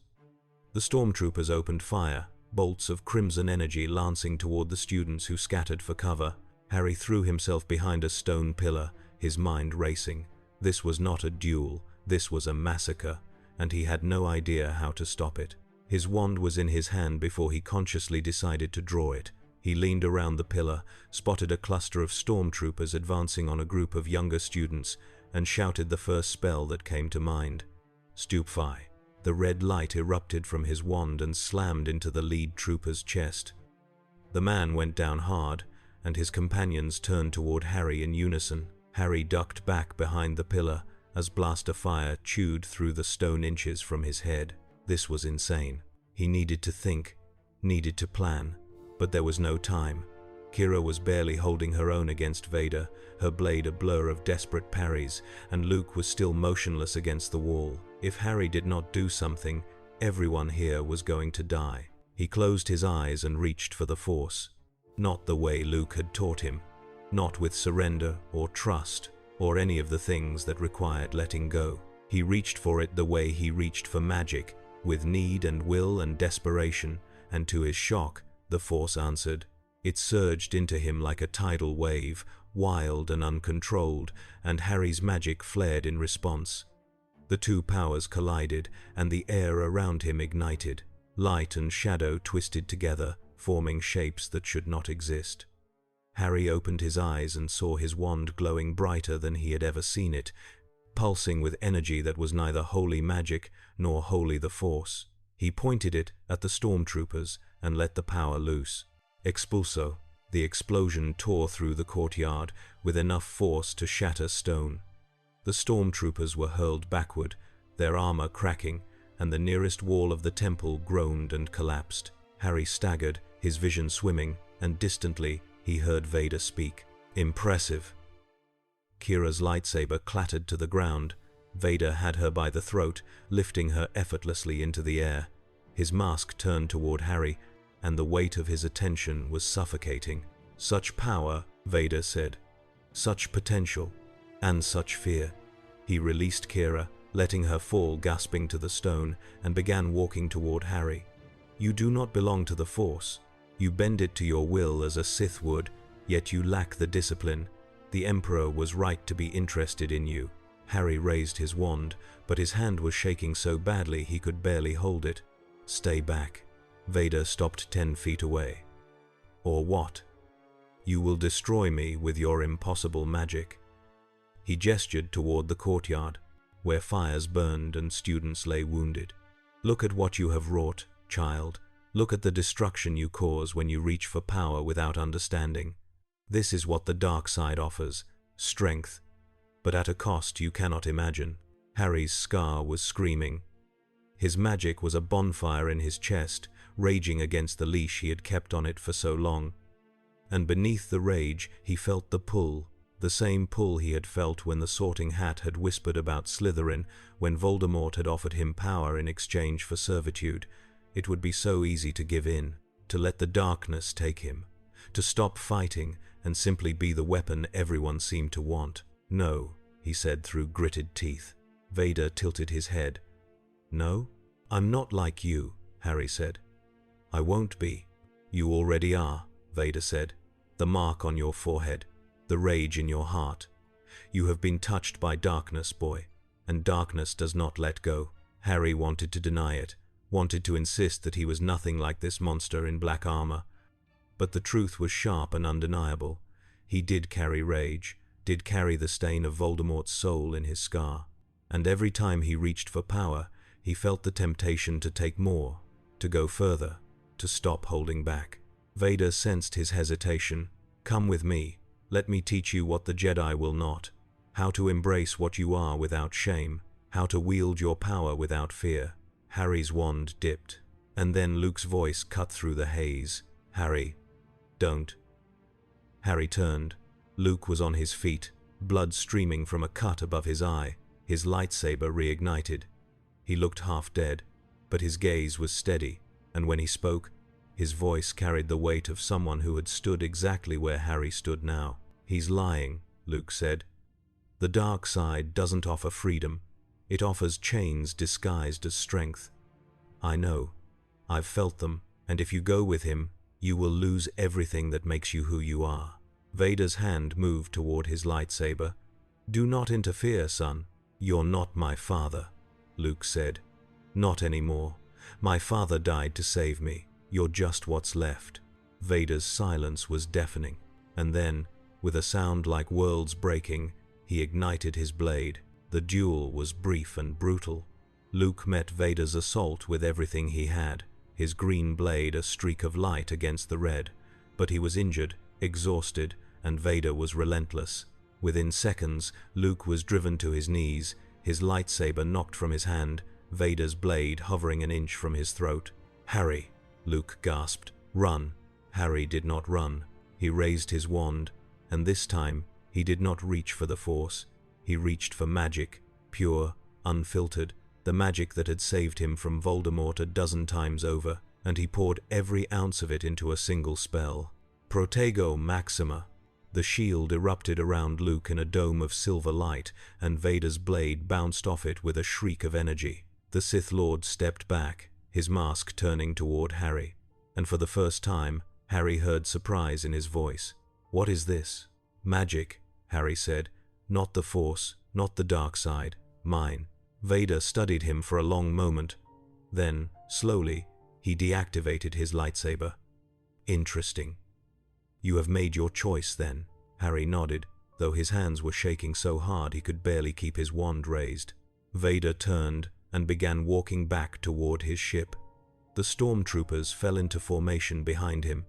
A: The stormtroopers opened fire, bolts of crimson energy lancing toward the students who scattered for cover. Harry threw himself behind a stone pillar, his mind racing. This was not a duel, this was a massacre, and he had no idea how to stop it. His wand was in his hand before he consciously decided to draw it. He leaned around the pillar, spotted a cluster of stormtroopers advancing on a group of younger students, and shouted the first spell that came to mind. Stupefy. The red light erupted from his wand and slammed into the lead trooper's chest. The man went down hard, and his companions turned toward Harry in unison. Harry ducked back behind the pillar as blaster fire chewed through the stone inches from his head. This was insane. He needed to think, needed to plan, but there was no time. Kira was barely holding her own against Vader, her blade a blur of desperate parries, and Luke was still motionless against the wall. If Harry did not do something, everyone here was going to die. He closed his eyes and reached for the Force. Not the way Luke had taught him, not with surrender or trust or any of the things that required letting go. He reached for it the way he reached for magic, with need and will and desperation, and to his shock, the Force answered. It surged into him like a tidal wave, wild and uncontrolled, and Harry's magic flared in response. The two powers collided, and the air around him ignited. Light and shadow twisted together, forming shapes that should not exist. Harry opened his eyes and saw his wand glowing brighter than he had ever seen it, pulsing with energy that was neither wholly magic nor wholly the Force. He pointed it at the stormtroopers, and let the power loose. Expulso. The explosion tore through the courtyard with enough force to shatter stone. The stormtroopers were hurled backward, their armor cracking, and the nearest wall of the temple groaned and collapsed. Harry staggered, his vision swimming, and distantly he heard Vader speak. Impressive. Kira's lightsaber clattered to the ground. Vader had her by the throat, lifting her effortlessly into the air. His mask turned toward Harry, and the weight of his attention was suffocating. Such power, Vader said. Such potential, and such fear. He released Kira, letting her fall gasping to the stone, and began walking toward Harry. You do not belong to the Force. You bend it to your will as a Sith would, yet you lack the discipline. The Emperor was right to be interested in you. Harry raised his wand, but his hand was shaking so badly he could barely hold it. Stay back. Vader stopped 10 feet away. Or what? You will destroy me with your impossible magic. He gestured toward the courtyard, where fires burned and students lay wounded. Look at what you have wrought, child. Look at the destruction you cause when you reach for power without understanding. This is what the dark side offers, strength, but at a cost you cannot imagine. Harry's scar was screaming. His magic was a bonfire in his chest, raging against the leash he had kept on it for so long. And beneath the rage he felt the pull, the same pull he had felt when the Sorting Hat had whispered about Slytherin, when Voldemort had offered him power in exchange for servitude. It would be so easy to give in, to let the darkness take him, to stop fighting and simply be the weapon everyone seemed to want. No, he said through gritted teeth. Vader tilted his head. No, I'm not like you, Harry said. I won't be. You already are, Vader said. The mark on your forehead, the rage in your heart. You have been touched by darkness, boy, and darkness does not let go. Harry wanted to deny it, wanted to insist that he was nothing like this monster in black armor. But the truth was sharp and undeniable. He did carry rage, did carry the stain of Voldemort's soul in his scar. And every time he reached for power, he felt the temptation to take more, to go further, to stop holding back. Vader sensed his hesitation. Come with me. Let me teach you what the Jedi will not. How to embrace what you are without shame. How to wield your power without fear. Harry's wand dipped, and then Luke's voice cut through the haze. Harry, don't. Harry turned. Luke was on his feet, blood streaming from a cut above his eye, his lightsaber reignited. He looked half dead, but his gaze was steady, and when he spoke, his voice carried the weight of someone who had stood exactly where Harry stood now. He's lying, Luke said. The dark side doesn't offer freedom. It offers chains disguised as strength. I know. I've felt them, and if you go with him, you will lose everything that makes you who you are. Vader's hand moved toward his lightsaber. Do not interfere, son. You're not my father, Luke said. Not anymore. My father died to save me. You're just what's left. Vader's silence was deafening, and then, with a sound like worlds breaking, he ignited his blade. The duel was brief and brutal. Luke met Vader's assault with everything he had, his green blade a streak of light against the red, but he was injured, exhausted, and Vader was relentless. Within seconds, Luke was driven to his knees, his lightsaber knocked from his hand, Vader's blade hovering an inch from his throat. Harry, Luke gasped. Run. Harry did not run. He raised his wand, and this time he did not reach for the Force. He reached for magic, pure, unfiltered, the magic that had saved him from Voldemort a dozen times over, and he poured every ounce of it into a single spell. Protego Maxima. The shield erupted around Luke in a dome of silver light, and Vader's blade bounced off it with a shriek of energy. The Sith Lord stepped back, his mask turning toward Harry, and for the first time, Harry heard surprise in his voice. What is this? Magic, Harry said. Not the Force, not the dark side, mine. Vader studied him for a long moment. Then, slowly, he deactivated his lightsaber. Interesting. You have made your choice then, Harry nodded, though his hands were shaking so hard he could barely keep his wand raised. Vader turned and began walking back toward his ship. The stormtroopers fell into formation behind him.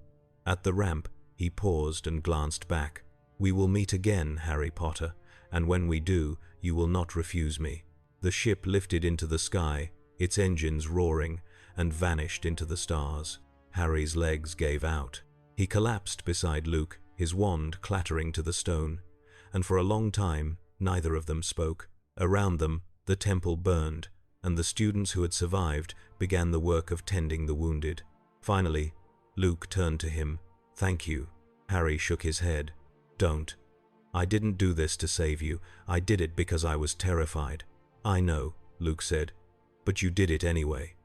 A: At the ramp, he paused and glanced back. "We will meet again, Harry Potter, and when we do, you will not refuse me." The ship lifted into the sky, its engines roaring, and vanished into the stars. Harry's legs gave out. He collapsed beside Luke, his wand clattering to the stone, and for a long time, neither of them spoke. Around them, the temple burned, and the students who had survived began the work of tending the wounded. Finally, Luke turned to him. "Thank you." Harry shook his head. "Don't. I didn't do this to save you. I did it because I was terrified." "I know," Luke said, "but you did it anyway."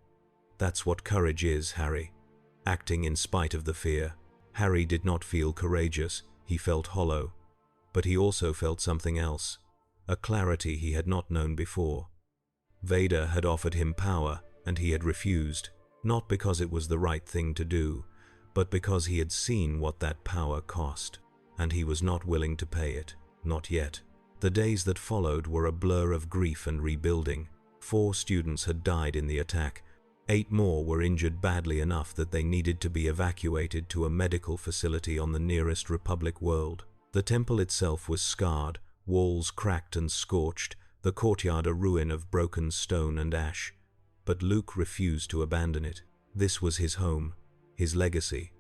A: "That's what courage is, Harry. Acting in spite of the fear." Harry did not feel courageous. He felt hollow. But he also felt something else, a clarity he had not known before. Vader had offered him power, and he had refused, not because it was the right thing to do, but because he had seen what that power cost, and he was not willing to pay it, not yet. The days that followed were a blur of grief and rebuilding. 4 students had died in the attack. 8 more were injured badly enough that they needed to be evacuated to a medical facility on the nearest Republic world. The temple itself was scarred, walls cracked and scorched, the courtyard a ruin of broken stone and ash. But Luke refused to abandon it. This was his home, his legacy,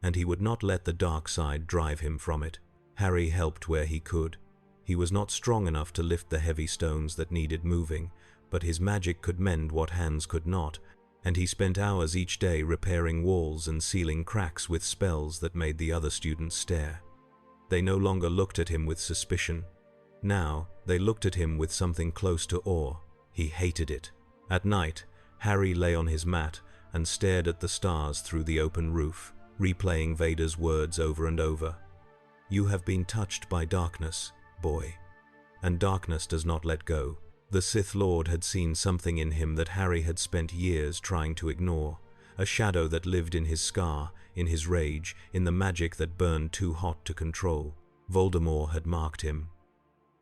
A: and he would not let the dark side drive him from it. Harry helped where he could. He was not strong enough to lift the heavy stones that needed moving, but his magic could mend what hands could not, and he spent hours each day repairing walls and sealing cracks with spells that made the other students stare. They no longer looked at him with suspicion. Now, they looked at him with something close to awe. He hated it. At night, Harry lay on his mat and stared at the stars through the open roof, replaying Vader's words over and over. "You have been touched by darkness, boy, and darkness does not let go." The Sith Lord had seen something in him that Harry had spent years trying to ignore, a shadow that lived in his scar, in his rage, in the magic that burned too hot to control. Voldemort had marked him,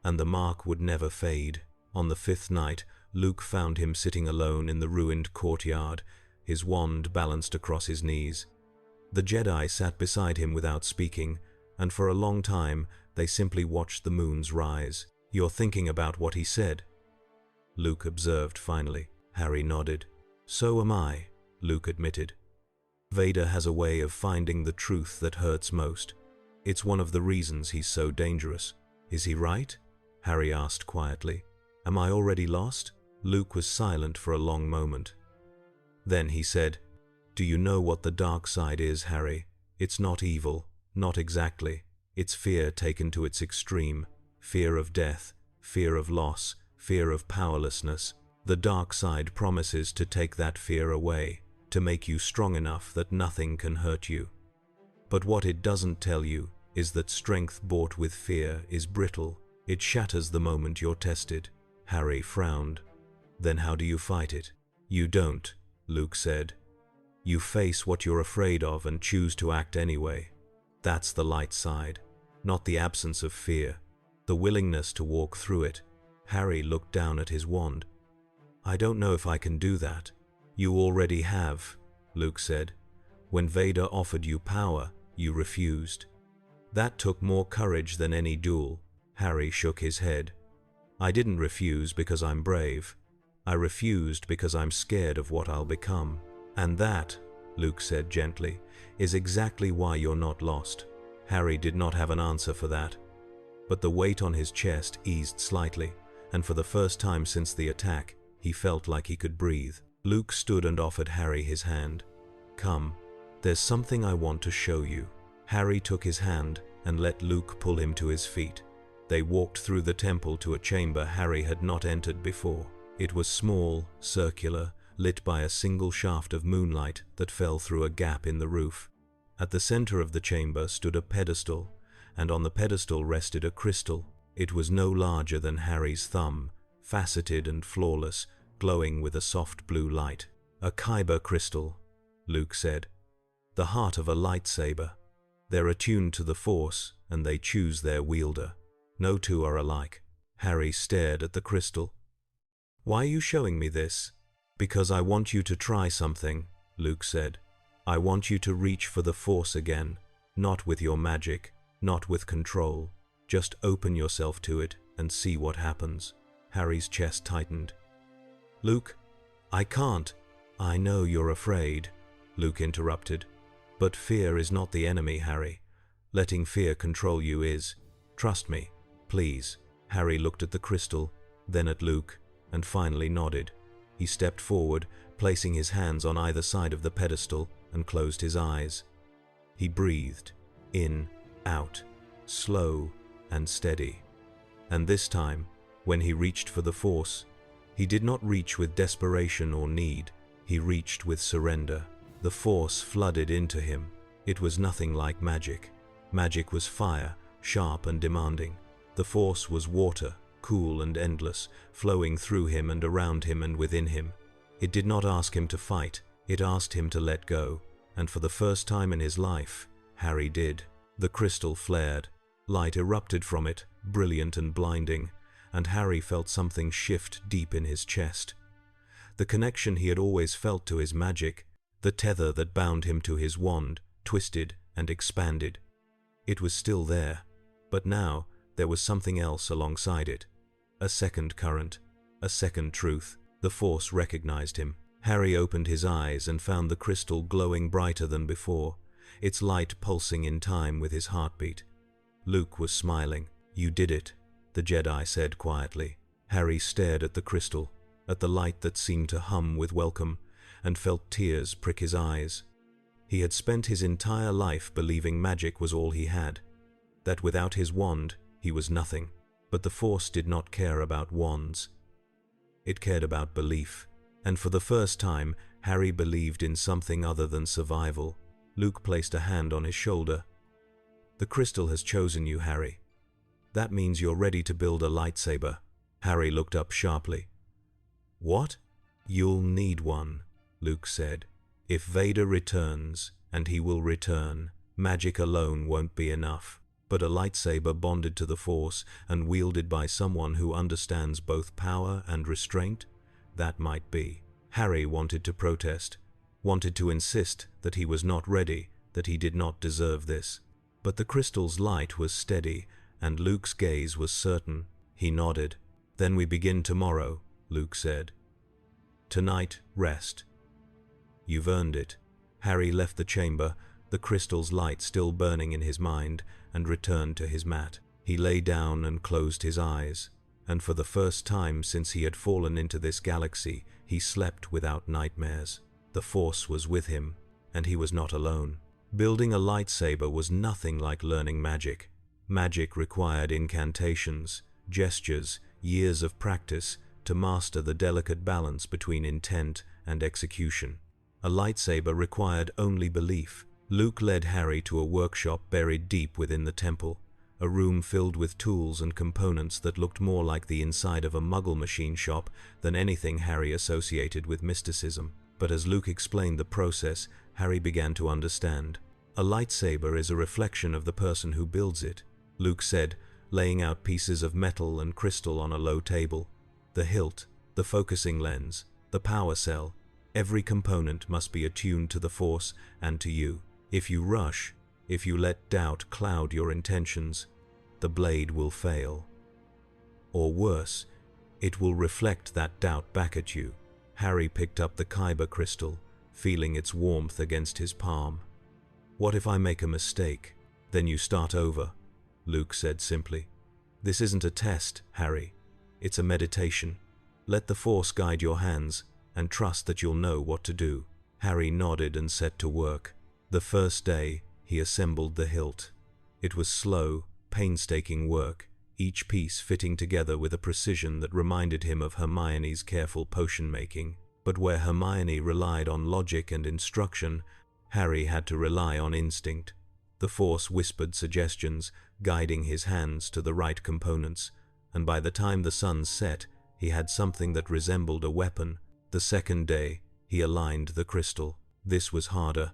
A: and the mark would never fade. On the 5th night, Luke found him sitting alone in the ruined courtyard, his wand balanced across his knees. The Jedi sat beside him without speaking, and for a long time they simply watched the moon's rise. "You're thinking about what he said?" Luke observed finally. Harry nodded. "So am I," Luke admitted. "Vader has a way of finding the truth that hurts most. It's one of the reasons he's so dangerous." "Is he right?" Harry asked quietly. "Am I already lost?" Luke was silent for a long moment. Then he said, "Do you know what the dark side is, Harry? It's not evil, not exactly. It's fear taken to its extreme. Fear of death, fear of loss, fear of powerlessness. The dark side promises to take that fear away, to make you strong enough that nothing can hurt you. But what it doesn't tell you is that strength bought with fear is brittle. It shatters the moment you're tested." Harry frowned. "Then how do you fight it?" "You don't," Luke said. "You face what you're afraid of and choose to act anyway. That's the light side, not the absence of fear, the willingness to walk through it." Harry looked down at his wand. "I don't know if I can do that." "You already have," Luke said. "When Vader offered you power, you refused. That took more courage than any duel." Harry shook his head. "I didn't refuse because I'm brave. I refused because I'm scared of what I'll become. And that," Luke said gently, "is exactly why you're not lost." Harry did not have an answer for that, but the weight on his chest eased slightly, and for the first time since the attack, he felt like he could breathe. Luke stood and offered Harry his hand. "Come, there's something I want to show you." Harry took his hand and let Luke pull him to his feet. They walked through the temple to a chamber Harry had not entered before. It was small, circular, lit by a single shaft of moonlight that fell through a gap in the roof. At the center of the chamber stood a pedestal, and on the pedestal rested a crystal. It was no larger than Harry's thumb, faceted and flawless, glowing with a soft blue light. "A kyber crystal," Luke said. "The heart of a lightsaber. They're attuned to the Force, and they choose their wielder. No two are alike." Harry stared at the crystal. "Why are you showing me this?" "Because I want you to try something," Luke said. "I want you to reach for the Force again, not with your magic, not with control. Just open yourself to it and see what happens." Harry's chest tightened. "Luke, I can't." "I know you're afraid," Luke interrupted. "But fear is not the enemy, Harry. Letting fear control you is. Trust me, please." Harry looked at the crystal, then at Luke, and finally nodded. He stepped forward, placing his hands on either side of the pedestal, and closed his eyes. He breathed, in, out, slow and steady. And this time, when he reached for the Force, he did not reach with desperation or need. He reached with surrender. The Force flooded into him. It was nothing like magic. Magic was fire, sharp and demanding. The Force was water, cool and endless, flowing through him and around him and within him. It did not ask him to fight, it asked him to let go, and for the first time in his life, Harry did. The crystal flared. Light erupted from it, brilliant and blinding, and Harry felt something shift deep in his chest. The connection he had always felt to his magic, the tether that bound him to his wand, twisted and expanded. It was still there, but now there was something else alongside it. A second current, a second truth. The Force recognized him. Harry opened his eyes and found the crystal glowing brighter than before, its light pulsing in time with his heartbeat. Luke was smiling. "You did it," the Jedi said quietly. Harry stared at the crystal, at the light that seemed to hum with welcome, and felt tears prick his eyes. He had spent his entire life believing magic was all he had, that without his wand, he was nothing. But the Force did not care about wands. It cared about belief, and for the first time, Harry believed in something other than survival. Luke placed a hand on his shoulder. "The crystal has chosen you, Harry. That means you're ready to build a lightsaber." Harry looked up sharply. "What?" "You'll need one," Luke said. "If Vader returns, and he will return, magic alone won't be enough. But a lightsaber bonded to the Force and wielded by someone who understands both power and restraint, that might be." Harry wanted to protest, wanted to insist that he was not ready, that he did not deserve this. But the crystal's light was steady, and Luke's gaze was certain. He nodded. "Then we begin tomorrow," Luke said. "Tonight, rest. You've earned it." Harry left the chamber, the crystal's light still burning in his mind, and returned to his mat. He lay down and closed his eyes, and for the first time since he had fallen into this galaxy, he slept without nightmares. The Force was with him, and he was not alone. Building a lightsaber was nothing like learning magic. Magic required incantations, gestures, years of practice to master the delicate balance between intent and execution. A lightsaber required only belief. Luke led Harry to a workshop buried deep within the temple, a room filled with tools and components that looked more like the inside of a Muggle machine shop than anything Harry associated with mysticism. But as Luke explained the process, Harry began to understand. "A lightsaber is a reflection of the person who builds it," Luke said, laying out pieces of metal and crystal on a low table. "The hilt, the focusing lens, the power cell, every component must be attuned to the Force and to you. If you rush, if you let doubt cloud your intentions, the blade will fail. Or worse, it will reflect that doubt back at you." Harry picked up the kyber crystal, feeling its warmth against his palm. "What if I make a mistake? Then you start over," Luke said simply. "This isn't a test, Harry. It's a meditation. Let the Force guide your hands, and trust that you'll know what to do." Harry nodded and set to work. The first day, he assembled the hilt. It was slow, painstaking work, each piece fitting together with a precision that reminded him of Hermione's careful potion-making. But where Hermione relied on logic and instruction, Harry had to rely on instinct. The Force whispered suggestions, guiding his hands to the right components, and by the time the sun set, he had something that resembled a weapon. The second day, he aligned the crystal. This was harder.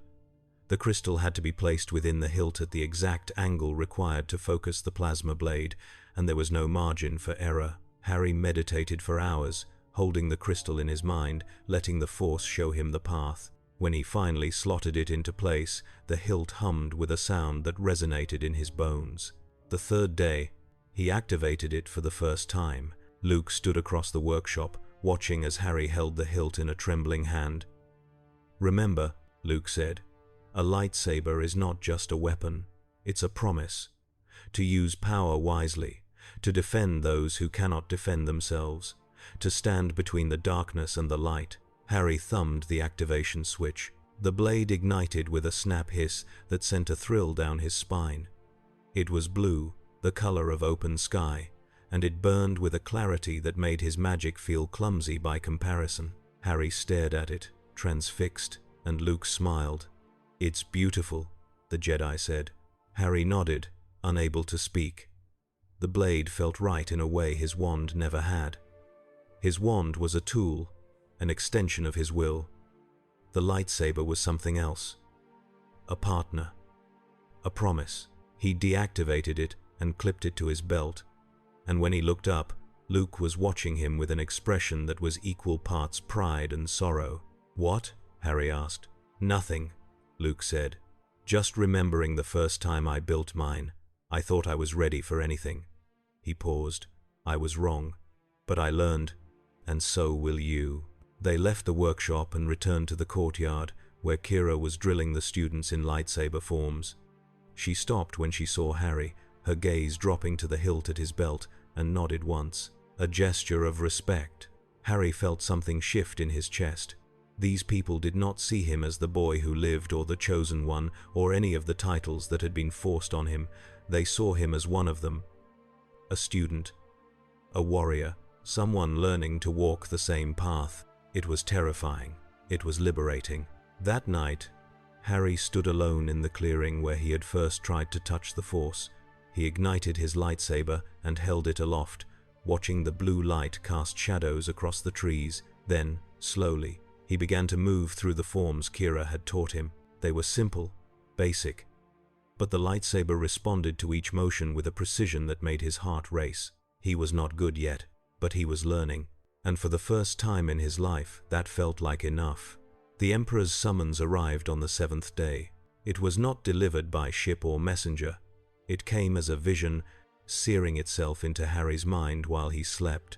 A: The crystal had to be placed within the hilt at the exact angle required to focus the plasma blade, and there was no margin for error. Harry meditated for hours, holding the crystal in his mind, letting the Force show him the path. When he finally slotted it into place, the hilt hummed with a sound that resonated in his bones. The third day, he activated it for the first time. Luke stood across the workshop, watching as Harry held the hilt in a trembling hand. "Remember," Luke said, "a lightsaber is not just a weapon. It's a promise. To use power wisely, to defend those who cannot defend themselves, to stand between the darkness and the light." Harry thumbed the activation switch. The blade ignited with a snap hiss that sent a thrill down his spine. It was blue, the color of open sky, and it burned with a clarity that made his magic feel clumsy by comparison. Harry stared at it, transfixed, and Luke smiled. "It's beautiful," the Jedi said. Harry nodded, unable to speak. The blade felt right in a way his wand never had. His wand was a tool, an extension of his will. The lightsaber was something else. A partner. A promise. He deactivated it and clipped it to his belt. And when he looked up, Luke was watching him with an expression that was equal parts pride and sorrow. "What?" Harry asked. "Nothing," Luke said. "Just remembering the first time I built mine. I thought I was ready for anything." He paused. "I was wrong. But I learned, and so will you." They left the workshop and returned to the courtyard, where Kira was drilling the students in lightsaber forms. She stopped when she saw Harry, her gaze dropping to the hilt at his belt, and nodded once. A gesture of respect. Harry felt something shift in his chest. These people did not see him as the boy who lived or the chosen one or any of the titles that had been forced on him. They saw him as one of them. A student. A warrior. Someone learning to walk the same path. It was terrifying. It was liberating. That night, Harry stood alone in the clearing where he had first tried to touch the Force. He ignited his lightsaber and held it aloft, watching the blue light cast shadows across the trees. Then, slowly, he began to move through the forms Kira had taught him. They were simple, basic, but the lightsaber responded to each motion with a precision that made his heart race. He was not good yet, but he was learning. And for the first time in his life, that felt like enough. The Emperor's summons arrived on the 7th day. It was not delivered by ship or messenger. It came as a vision, searing itself into Harry's mind while he slept.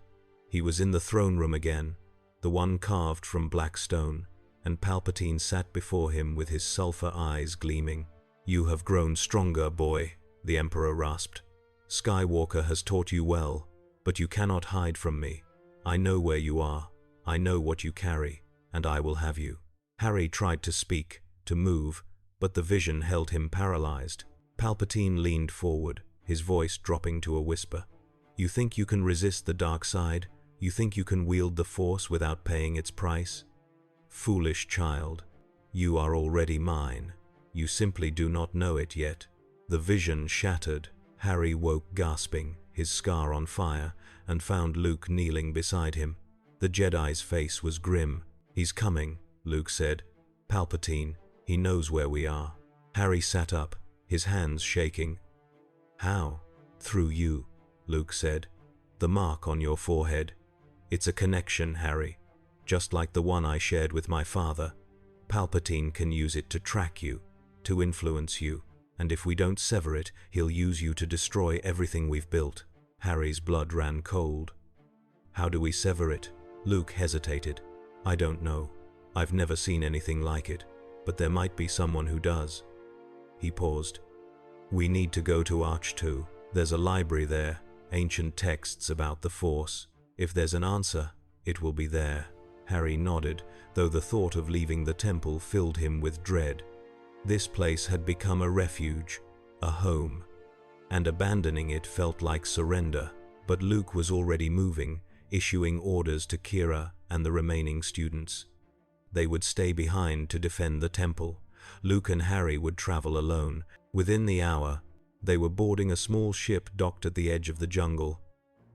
A: He was in the throne room again, the one carved from black stone, and Palpatine sat before him with his sulphur eyes gleaming. "You have grown stronger, boy," the Emperor rasped. "Skywalker has taught you well, but you cannot hide from me. I know where you are, I know what you carry, and I will have you." Harry tried to speak, to move, but the vision held him paralyzed. Palpatine leaned forward, his voice dropping to a whisper. "You think you can resist the dark side? You think you can wield the Force without paying its price? Foolish child, you are already mine. You simply do not know it yet." The vision shattered. Harry woke gasping, his scar on fire, and found Luke kneeling beside him. The Jedi's face was grim. "He's coming," Luke said. "Palpatine, he knows where we are." Harry sat up, his hands shaking. "How?" "Through you," Luke said. "The mark on your forehead. It's a connection, Harry, just like the one I shared with my father. Palpatine can use it to track you, to influence you, and if we don't sever it, he'll use you to destroy everything we've built." Harry's blood ran cold. "How do we sever it?" Luke hesitated. "I don't know. I've never seen anything like it, but there might be someone who does." He paused. "We need to go to Arch 2. There's a library there, ancient texts about the Force. If there's an answer, it will be there." Harry nodded, though the thought of leaving the temple filled him with dread. This place had become a refuge, a home, and abandoning it felt like surrender. But Luke was already moving, issuing orders to Kira and the remaining students. They would stay behind to defend the temple. Luke and Harry would travel alone. Within the hour, they were boarding a small ship docked at the edge of the jungle.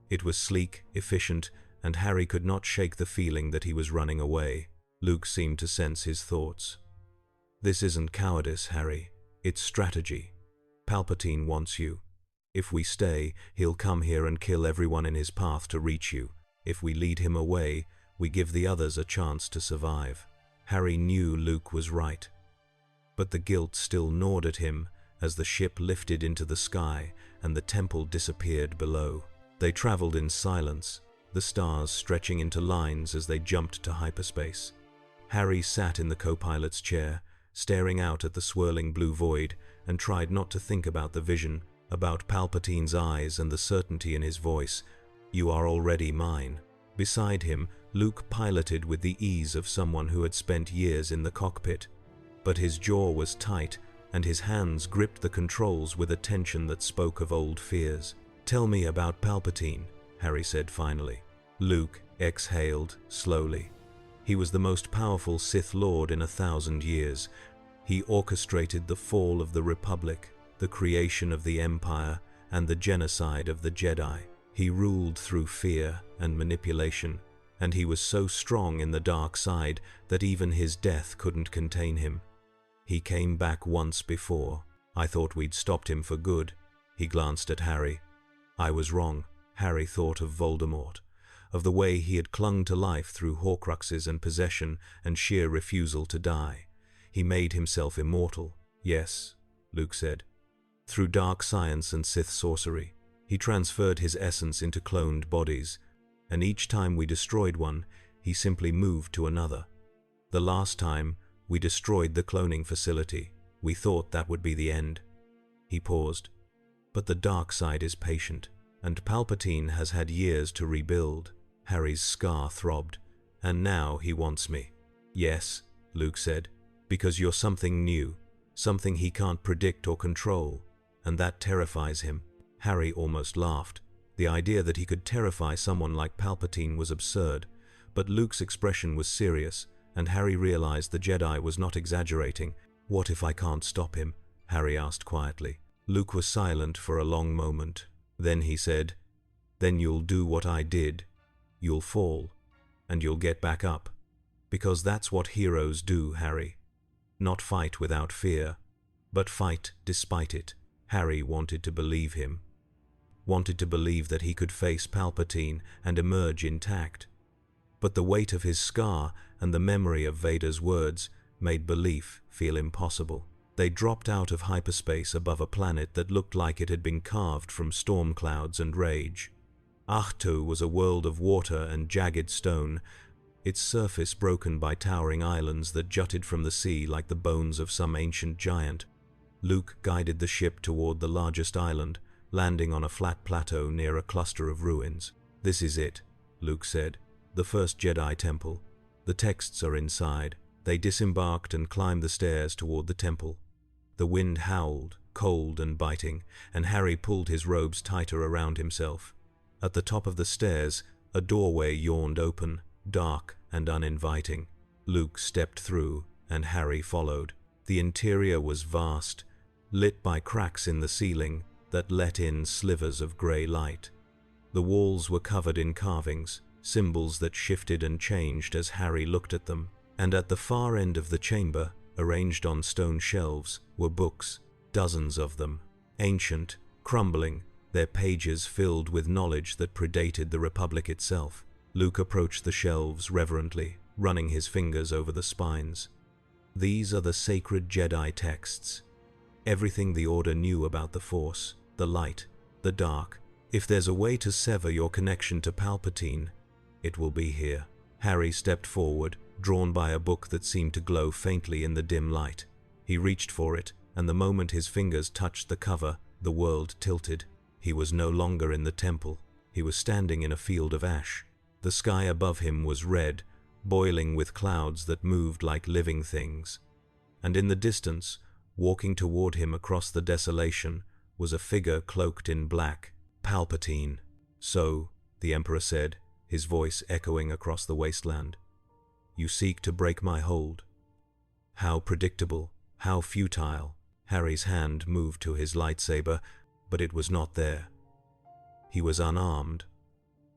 A: It was sleek, efficient, and Harry could not shake the feeling that he was running away. Luke seemed to sense his thoughts. "This isn't cowardice, Harry. It's strategy. Palpatine wants you. If we stay, he'll come here and kill everyone in his path to reach you. If we lead him away, we give the others a chance to survive." Harry knew Luke was right. But the guilt still gnawed at him as the ship lifted into the sky and the temple disappeared below. They traveled in silence, the stars stretching into lines as they jumped to hyperspace. Harry sat in the co-pilot's chair, staring out at the swirling blue void, and tried not to think about the vision, about Palpatine's eyes and the certainty in his voice. "You are already mine." Beside him, Luke piloted with the ease of someone who had spent years in the cockpit. But his jaw was tight, and his hands gripped the controls with a tension that spoke of old fears. "Tell me about Palpatine," Harry said finally. Luke exhaled slowly. He was the most powerful Sith Lord in 1,000 years. He orchestrated the fall of the Republic, the creation of the Empire, and the genocide of the Jedi. He ruled through fear and manipulation, and he was so strong in the dark side that even his death couldn't contain him. "He came back once before. I thought we'd stopped him for good." He glanced at Harry. "I was wrong." Harry thought of Voldemort, of the way he had clung to life through Horcruxes and possession and sheer refusal to die. He made himself immortal. "Yes," Luke said. "Through dark science and Sith sorcery. He transferred his essence into cloned bodies, and each time we destroyed one, he simply moved to another. The last time, we destroyed the cloning facility. We thought that would be the end." He paused. "But the dark side is patient, and Palpatine has had years to rebuild." Harry's scar throbbed. "And now he wants me." "Yes," Luke said, "because you're something new, something he can't predict or control, and that terrifies him." Harry almost laughed. The idea that he could terrify someone like Palpatine was absurd, but Luke's expression was serious, and Harry realized the Jedi was not exaggerating. "What if I can't stop him?" Harry asked quietly. Luke was silent for a long moment. Then he said, "Then you'll do what I did. You'll fall, and you'll get back up. Because that's what heroes do, Harry. Not fight without fear, but fight despite it." Harry wanted to believe him. Wanted to believe that he could face Palpatine and emerge intact. But the weight of his scar and the memory of Vader's words made belief feel impossible. They dropped out of hyperspace above a planet that looked like it had been carved from storm clouds and rage. Ahtu was a world of water and jagged stone, its surface broken by towering islands that jutted from the sea like the bones of some ancient giant. Luke guided the ship toward the largest island, landing on a flat plateau near a cluster of ruins. "This is it," Luke said. "The first Jedi temple. The texts are inside." They disembarked and climbed the stairs toward the temple. The wind howled, cold and biting, and Harry pulled his robes tighter around himself. At the top of the stairs, a doorway yawned open, dark and uninviting. Luke stepped through, and Harry followed. The interior was vast, lit by cracks in the ceiling that let in slivers of grey light. The walls were covered in carvings, symbols that shifted and changed as Harry looked at them. And at the far end of the chamber, arranged on stone shelves, were books, dozens of them, ancient, crumbling, their pages filled with knowledge that predated the Republic itself. Luke approached the shelves reverently, running his fingers over the spines. "These are the sacred Jedi texts. Everything the Order knew about the Force, the light, the dark. If there's a way to sever your connection to Palpatine, it will be here." Harry stepped forward, drawn by a book that seemed to glow faintly in the dim light. He reached for it, and the moment his fingers touched the cover, the world tilted. He was no longer in the temple. He was standing in a field of ash. The sky above him was red, boiling with clouds that moved like living things. And in the distance, walking toward him across the desolation, was a figure cloaked in black. "Palpatine." "So," the Emperor said, his voice echoing across the wasteland, "you seek to break my hold." How predictable, how futile. Harry's hand moved to his lightsaber, but it was not there. He was unarmed,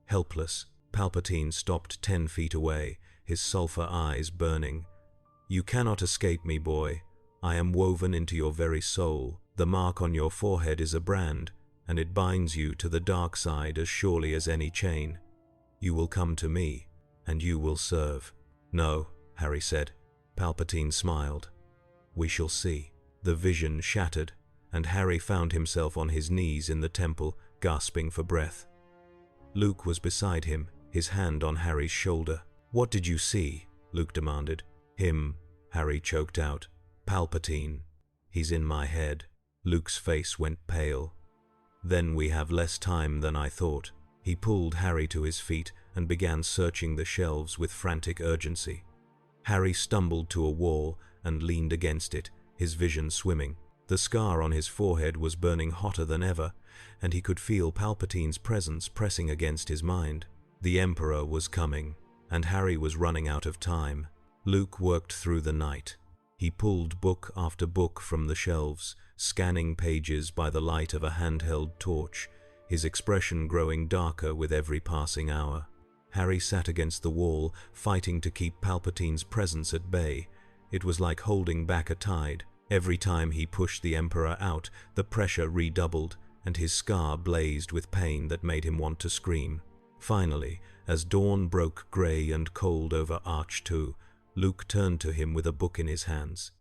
A: helpless. Palpatine stopped 10 feet away, his sulfur eyes burning. "You cannot escape me, boy. I am woven into your very soul. The mark on your forehead is a brand, and it binds you to the dark side as surely as any chain. You will come to me, and you will serve." "No," Harry said. Palpatine smiled. We shall see. The vision shattered, and Harry found himself on his knees in the temple, gasping for breath. Luke was beside him, his hand on Harry's shoulder. What did you see? Luke demanded. Him, Harry choked out. Palpatine. He's in my head. Luke's face went pale. Then we have less time than I thought. He pulled Harry to his feet and began searching the shelves with frantic urgency. Harry stumbled to a wall and leaned against it, his vision swimming. The scar on his forehead was burning hotter than ever, and he could feel Palpatine's presence pressing against his mind. The Emperor was coming, and Harry was running out of time. Luke worked through the night. He pulled book after book from the shelves, scanning pages by the light of a handheld torch, his expression growing darker with every passing hour. Harry sat against the wall, fighting to keep Palpatine's presence at bay. It was like holding back a tide. Every time he pushed the Emperor out, the pressure redoubled, and his scar blazed with pain that made him want to scream. Finally, as dawn broke grey and cold over Arch 2, Luke turned to him with a book in his hands.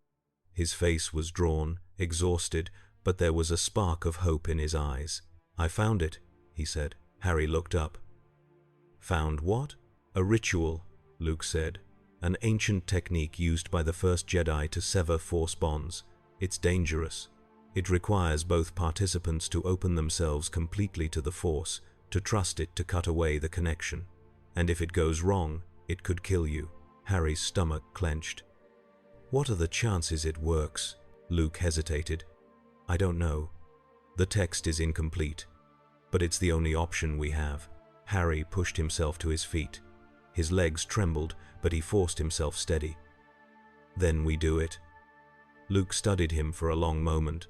A: His face was drawn, exhausted, but there was a spark of hope in his eyes. I found it, he said. Harry looked up. Found what? A ritual, Luke said. An ancient technique used by the first Jedi to sever Force bonds. It's dangerous. It requires both participants to open themselves completely to the Force, to trust it to cut away the connection. And if it goes wrong, it could kill you. Harry's stomach clenched. What are the chances it works? Luke hesitated. I don't know. The text is incomplete, but it's the only option we have. Harry pushed himself to his feet. His legs trembled, but he forced himself steady. Then we do it. Luke studied him for a long moment.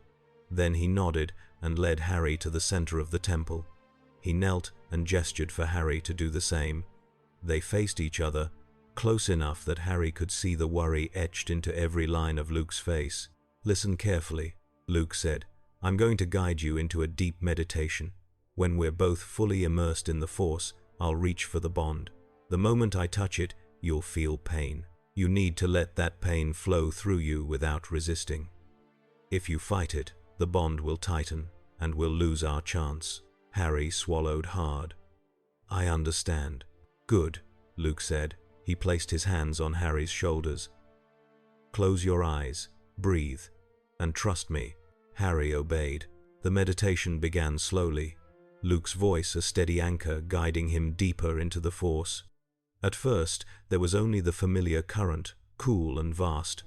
A: Then he nodded and led Harry to the center of the temple. He knelt and gestured for Harry to do the same. They faced each other, close enough that Harry could see the worry etched into every line of Luke's face. Listen carefully, Luke said. I'm going to guide you into a deep meditation. When we're both fully immersed in the Force, I'll reach for the bond. The moment I touch it, you'll feel pain. You need to let that pain flow through you without resisting. If you fight it, the bond will tighten, and we'll lose our chance. Harry swallowed hard. I understand. Good, Luke said. He placed his hands on Harry's shoulders. Close your eyes, breathe, and trust me. Harry obeyed. The meditation began slowly, Luke's voice a steady anchor guiding him deeper into the Force. At first, there was only the familiar current, cool and vast.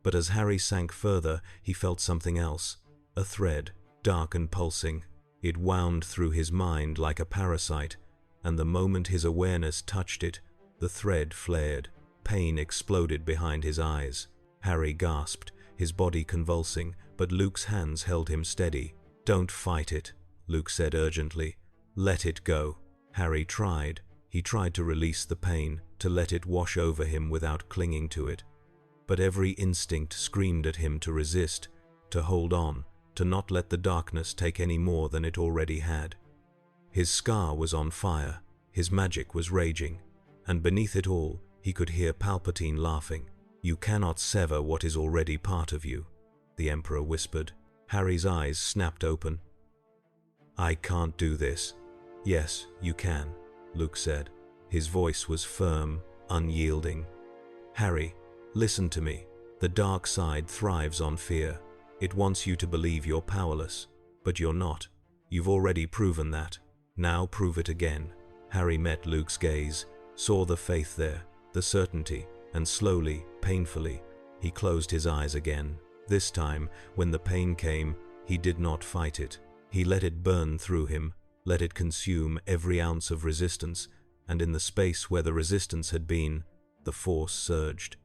A: But as Harry sank further, he felt something else. A thread, dark and pulsing. It wound through his mind like a parasite, and the moment his awareness touched it, the thread flared. Pain exploded behind his eyes. Harry gasped, his body convulsing, but Luke's hands held him steady. Don't fight it, Luke said urgently. Let it go. Harry tried. He tried to release the pain, to let it wash over him without clinging to it. But every instinct screamed at him to resist, to hold on, to not let the darkness take any more than it already had. His scar was on fire, his magic was raging, and beneath it all, he could hear Palpatine laughing. You cannot sever what is already part of you, the Emperor whispered. Harry's eyes snapped open. I can't do this. Yes, you can, Luke said. His voice was firm, unyielding. Harry, listen to me. The dark side thrives on fear. It wants you to believe you're powerless, but you're not. You've already proven that. Now prove it again. Harry met Luke's gaze, saw the faith there, the certainty, and slowly, painfully, he closed his eyes again. This time, when the pain came, he did not fight it. He let it burn through him, let it consume every ounce of resistance, and in the space where the resistance had been, the Force surged.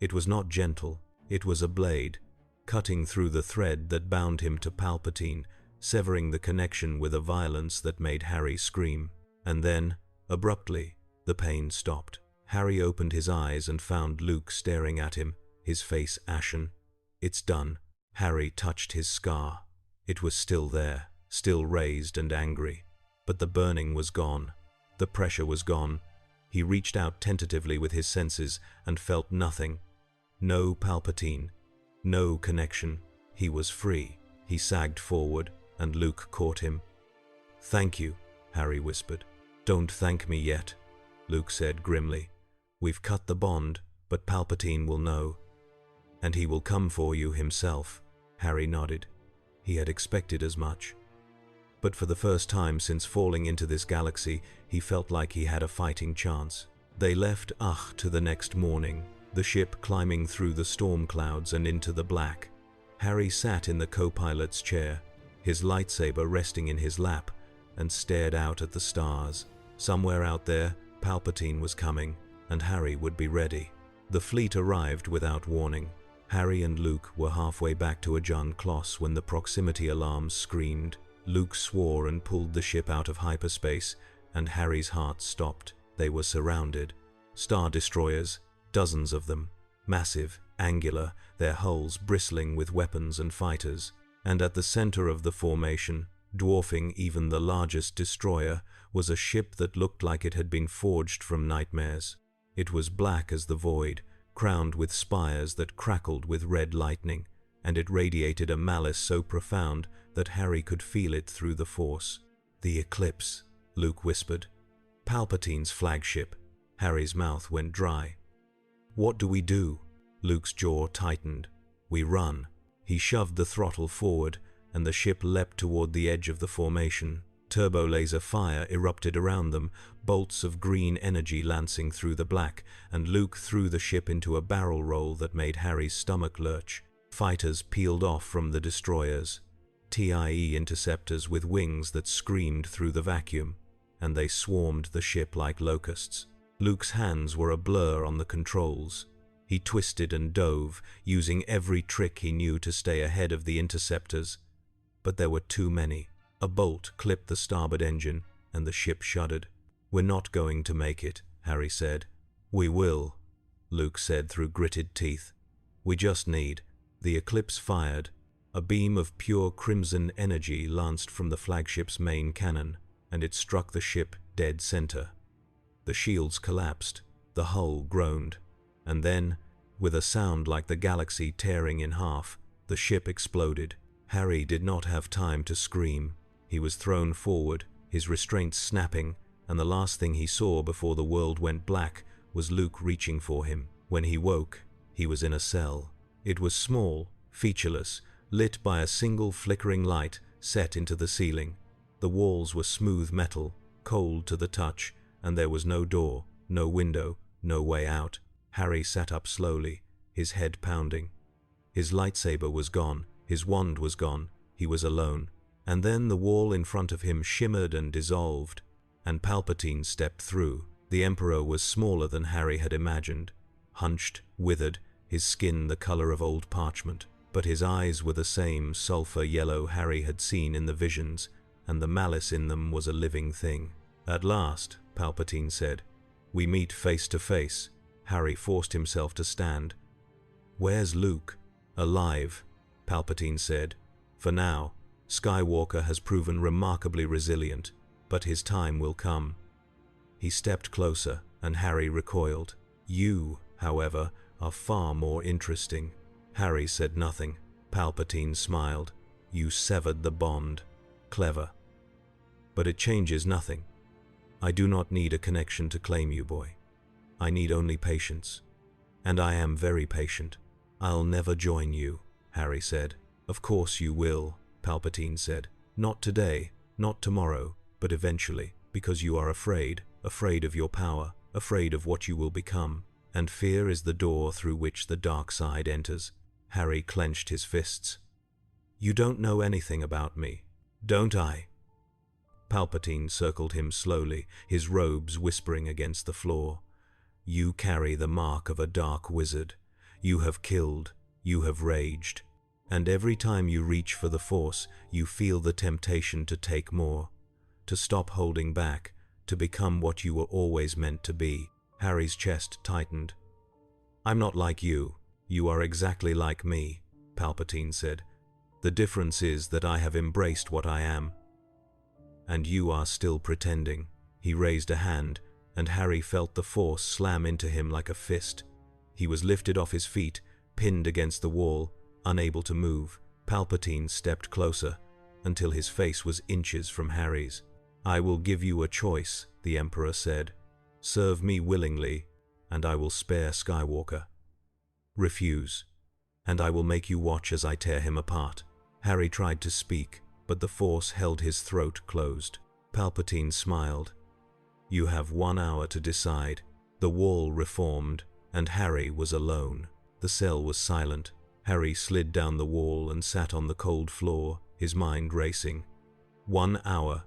A: It was not gentle, it was a blade, cutting through the thread that bound him to Palpatine, severing the connection with a violence that made Harry scream. And then, abruptly, the pain stopped. Harry opened his eyes and found Luke staring at him, his face ashen. It's done. Harry touched his scar. It was still there, still raised and angry. But the burning was gone. The pressure was gone. He reached out tentatively with his senses and felt nothing. No Palpatine. No connection. He was free. He sagged forward, and Luke caught him. "Thank you," Harry whispered. "Don't thank me yet," Luke said grimly. "We've cut the bond, but Palpatine will know. And he will come for you himself." Harry nodded. He had expected as much. But for the first time since falling into this galaxy, he felt like he had a fighting chance. They left to the next morning, the ship climbing through the storm clouds and into the black. Harry sat in the co-pilot's chair, his lightsaber resting in his lap, and stared out at the stars. Somewhere out there, Palpatine was coming, and Harry would be ready. The fleet arrived without warning. Harry and Luke were halfway back to Ajan Kloss when the proximity alarms screamed. Luke swore and pulled the ship out of hyperspace, and Harry's heart stopped. They were surrounded. Star destroyers, dozens of them, massive, angular, their hulls bristling with weapons and fighters. And at the center of the formation, dwarfing even the largest destroyer, was a ship that looked like it had been forged from nightmares. It was black as the void, crowned with spires that crackled with red lightning, and it radiated a malice so profound that Harry could feel it through the Force. "The Eclipse," Luke whispered. "Palpatine's flagship." Harry's mouth went dry. "What do we do?" Luke's jaw tightened. "We run." He shoved the throttle forward, and the ship leapt toward the edge of the formation. Turbo laser fire erupted around them, bolts of green energy lancing through the black, and Luke threw the ship into a barrel roll that made Harry's stomach lurch. Fighters peeled off from the destroyers, TIE interceptors with wings that screamed through the vacuum, and they swarmed the ship like locusts. Luke's hands were a blur on the controls. He twisted and dove, using every trick he knew to stay ahead of the interceptors. But there were too many. A bolt clipped the starboard engine, and the ship shuddered. "We're not going to make it," Harry said. "We will," Luke said through gritted teeth. "We just need." The Eclipse fired. A beam of pure crimson energy lanced from the flagship's main cannon, and it struck the ship dead center. The shields collapsed, the hull groaned, and then, with a sound like the galaxy tearing in half, the ship exploded. Harry did not have time to scream. He was thrown forward, his restraints snapping, and the last thing he saw before the world went black was Luke reaching for him. When he woke, he was in a cell. It was small, featureless, lit by a single flickering light set into the ceiling. The walls were smooth metal, cold to the touch, and there was no door, no window, no way out. Harry sat up slowly, his head pounding. His lightsaber was gone, his wand was gone, he was alone. And then the wall in front of him shimmered and dissolved, and Palpatine stepped through. The Emperor was smaller than Harry had imagined, hunched, withered, his skin the color of old parchment. But his eyes were the same sulfur yellow Harry had seen in the visions, and the malice in them was a living thing. "At last," Palpatine said, "we meet face to face." Harry forced himself to stand. "Where's Luke?" "Alive," Palpatine said. "For now. Skywalker has proven remarkably resilient, but his time will come." He stepped closer, and Harry recoiled. "You, however, are far more interesting." Harry said nothing. Palpatine smiled. "You severed the bond. Clever. But it changes nothing. I do not need a connection to claim you, boy. I need only patience. And I am very patient." "I'll never join you," Harry said. "Of course you will," Palpatine said. "Not today, not tomorrow, but eventually, because you are afraid of your power, afraid of what you will become. And fear is the door through which the dark side enters." Harry clenched his fists. "You don't know anything about me, don't I?" Palpatine circled him slowly, his robes whispering against the floor. "You carry the mark of a dark wizard. You have killed, you have raged. And every time you reach for the Force, you feel the temptation to take more, to stop holding back, to become what you were always meant to be." Harry's chest tightened. "I'm not like you. You are exactly like me," Palpatine said. "The difference is that I have embraced what I am. And you are still pretending." He raised a hand, and Harry felt the Force slam into him like a fist. He was lifted off his feet, Pinned against the wall, unable to move, Palpatine stepped closer, until his face was inches from Harry's. "I will give you a choice," the Emperor said. "Serve me willingly, and I will spare Skywalker. Refuse, and I will make you watch as I tear him apart." Harry tried to speak, but the Force held his throat closed. Palpatine smiled. "You have 1 hour to decide." The wall reformed, and Harry was alone. The cell was silent. Harry slid down the wall and sat on the cold floor, his mind racing. 1 hour.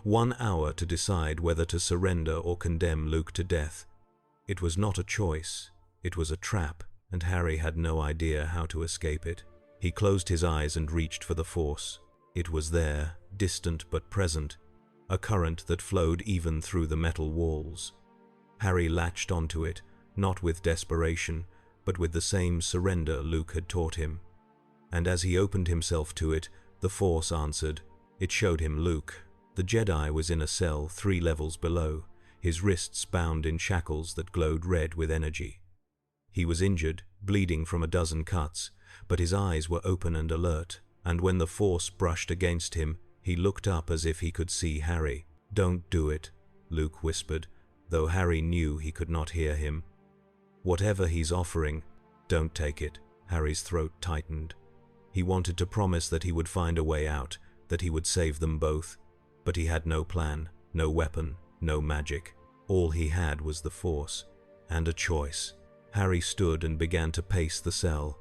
A: 1 hour to decide whether to surrender or condemn Luke to death. It was not a choice. It was a trap, and Harry had no idea how to escape it. He closed his eyes and reached for the Force. It was there, distant but present, a current that flowed even through the metal walls. Harry latched onto it, not with desperation, but with the same surrender Luke had taught him. And as he opened himself to it, the Force answered. It showed him Luke. The Jedi was in a cell 3 levels below, his wrists bound in shackles that glowed red with energy. He was injured, bleeding from a dozen cuts, but his eyes were open and alert, and when the Force brushed against him, he looked up as if he could see Harry. "Don't do it," Luke whispered, though Harry knew he could not hear him. "Whatever he's offering, don't take it." Harry's throat tightened. He wanted to promise that he would find a way out, that he would save them both, but he had no plan, no weapon, no magic. All he had was the Force, and a choice. Harry stood and began to pace the cell.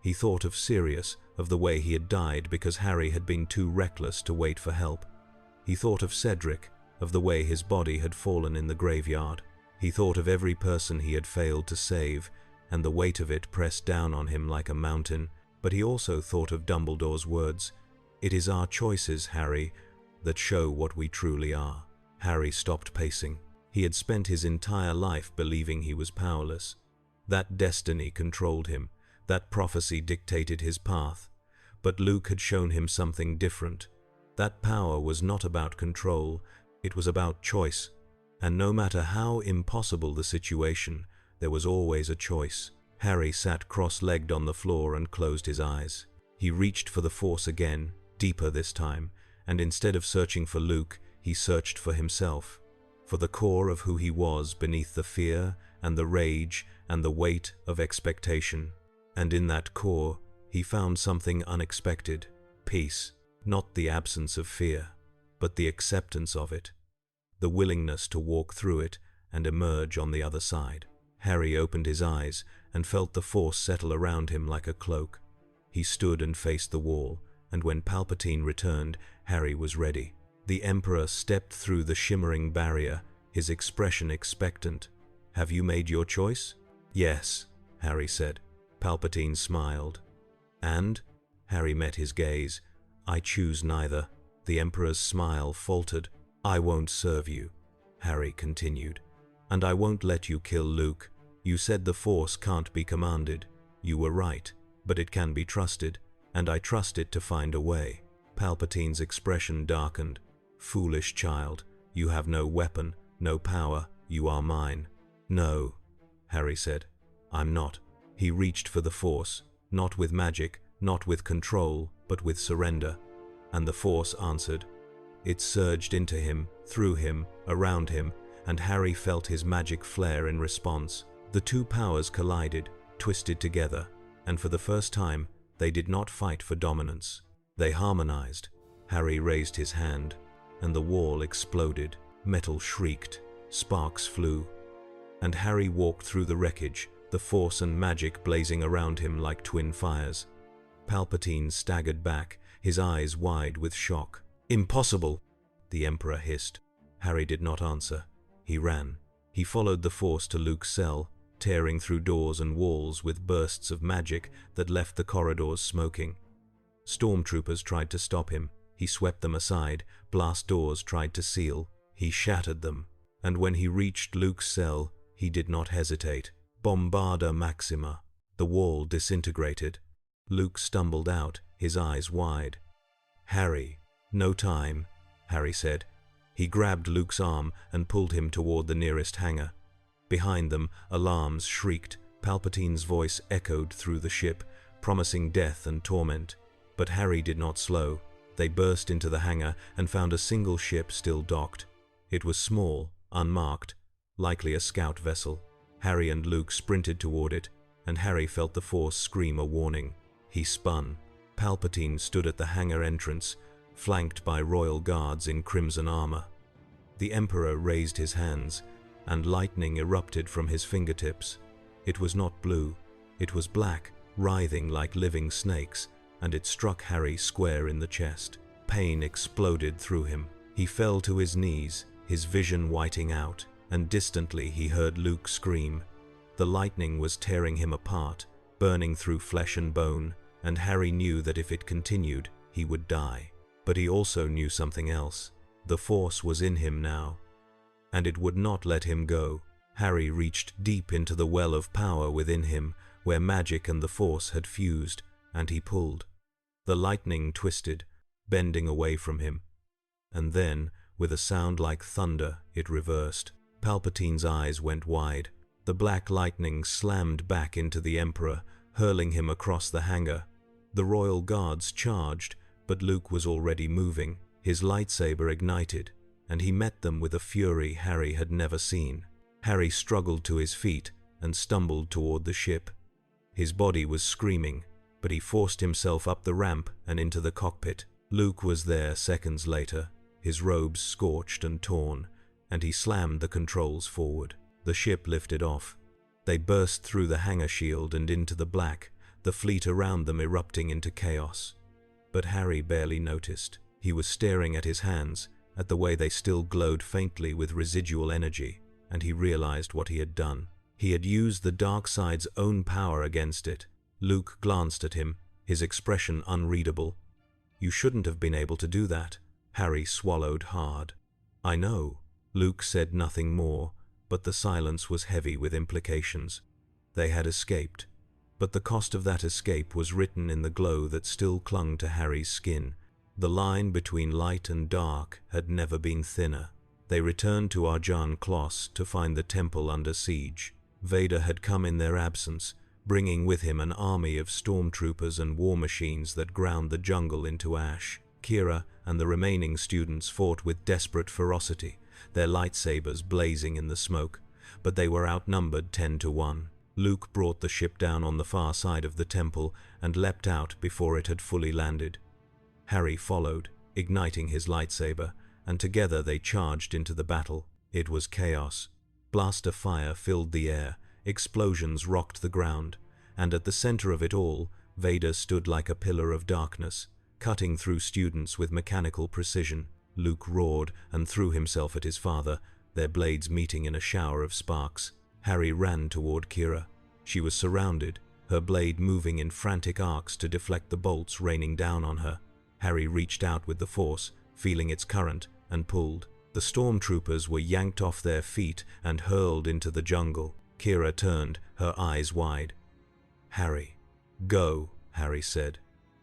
A: He thought of Sirius, of the way he had died because Harry had been too reckless to wait for help. He thought of Cedric, of the way his body had fallen in the graveyard. He thought of every person he had failed to save, and the weight of it pressed down on him like a mountain. But he also thought of Dumbledore's words, "It is our choices, Harry, that show what we truly are." Harry stopped pacing. He had spent his entire life believing he was powerless. That destiny controlled him. That prophecy dictated his path. But Luke had shown him something different. That power was not about control, it was about choice. And no matter how impossible the situation, there was always a choice. Harry sat cross-legged on the floor and closed his eyes. He reached for the Force again, deeper this time, and instead of searching for Luke, he searched for himself, for the core of who he was beneath the fear and the rage and the weight of expectation. And in that core, he found something unexpected: peace, not the absence of fear, but the acceptance of it, the willingness to walk through it and emerge on the other side. Harry opened his eyes and felt the Force settle around him like a cloak. He stood and faced the wall, and when Palpatine returned, Harry was ready. The Emperor stepped through the shimmering barrier, his expression expectant. "Have you made your choice?" "Yes," Harry said. Palpatine smiled. "And?" Harry met his gaze. "I choose neither." The Emperor's smile faltered. "I won't serve you," Harry continued. "And I won't let you kill Luke. You said the Force can't be commanded. You were right, but it can be trusted, and I trust it to find a way." Palpatine's expression darkened. "Foolish child, you have no weapon, no power, you are mine." "No," Harry said, "I'm not." He reached for the Force, not with magic, not with control, but with surrender. And the Force answered. It surged into him, through him, around him, and Harry felt his magic flare in response. The two powers collided, twisted together, and for the first time, they did not fight for dominance. They harmonized. Harry raised his hand, and the wall exploded. Metal shrieked, sparks flew, and Harry walked through the wreckage, the Force and magic blazing around him like twin fires. Palpatine staggered back, his eyes wide with shock. "Impossible!" the Emperor hissed. Harry did not answer. He ran. He followed the Force to Luke's cell, tearing through doors and walls with bursts of magic that left the corridors smoking. Stormtroopers tried to stop him. He swept them aside. Blast doors tried to seal. He shattered them. And when he reached Luke's cell, he did not hesitate. Bombarda Maxima. The wall disintegrated. Luke stumbled out, his eyes wide. "Harry." "No time," Harry said. He grabbed Luke's arm and pulled him toward the nearest hangar. Behind them, alarms shrieked. Palpatine's voice echoed through the ship, promising death and torment. But Harry did not slow. They burst into the hangar and found a single ship still docked. It was small, unmarked, likely a scout vessel. Harry and Luke sprinted toward it, and Harry felt the Force scream a warning. He spun. Palpatine stood at the hangar entrance, flanked by royal guards in crimson armor. The Emperor raised his hands, and lightning erupted from his fingertips. It was not blue, it was black, writhing like living snakes, and it struck Harry square in the chest. Pain exploded through him. He fell to his knees, his vision whiting out, and distantly he heard Luke scream. The lightning was tearing him apart, burning through flesh and bone, and Harry knew that if it continued, he would die. But he also knew something else. The Force was in him now, and it would not let him go. Harry reached deep into the well of power within him, where magic and the Force had fused, and he pulled. The lightning twisted, bending away from him. And then, with a sound like thunder, it reversed. Palpatine's eyes went wide. The black lightning slammed back into the Emperor, hurling him across the hangar. The royal guards charged, but Luke was already moving. His lightsaber ignited, and he met them with a fury Harry had never seen. Harry struggled to his feet and stumbled toward the ship. His body was screaming, but he forced himself up the ramp and into the cockpit. Luke was there seconds later, his robes scorched and torn, and he slammed the controls forward. The ship lifted off. They burst through the hangar shield and into the black, the fleet around them erupting into chaos. But Harry barely noticed. He was staring at his hands, at the way they still glowed faintly with residual energy, and he realized what he had done. He had used the dark side's own power against it. Luke glanced at him, his expression unreadable. "You shouldn't have been able to do that." Harry swallowed hard. "I know." Luke said nothing more, but the silence was heavy with implications. They had escaped, but the cost of that escape was written in the glow that still clung to Harry's skin. The line between light and dark had never been thinner. They returned to Arjan Kloss to find the temple under siege. Vader had come in their absence, bringing with him an army of stormtroopers and war machines that ground the jungle into ash. Kira and the remaining students fought with desperate ferocity, their lightsabers blazing in the smoke, but they were outnumbered 10-1. Luke brought the ship down on the far side of the temple and leapt out before it had fully landed. Harry followed, igniting his lightsaber, and together they charged into the battle. It was chaos. Blaster fire filled the air, explosions rocked the ground, and at the center of it all, Vader stood like a pillar of darkness, cutting through students with mechanical precision. Luke roared and threw himself at his father, their blades meeting in a shower of sparks. Harry ran toward Kira. She was surrounded, her blade moving in frantic arcs to deflect the bolts raining down on her. Harry reached out with the Force, feeling its current, and pulled. The stormtroopers were yanked off their feet and hurled into the jungle. Kira turned, her eyes wide. "Harry." "Go," Harry said.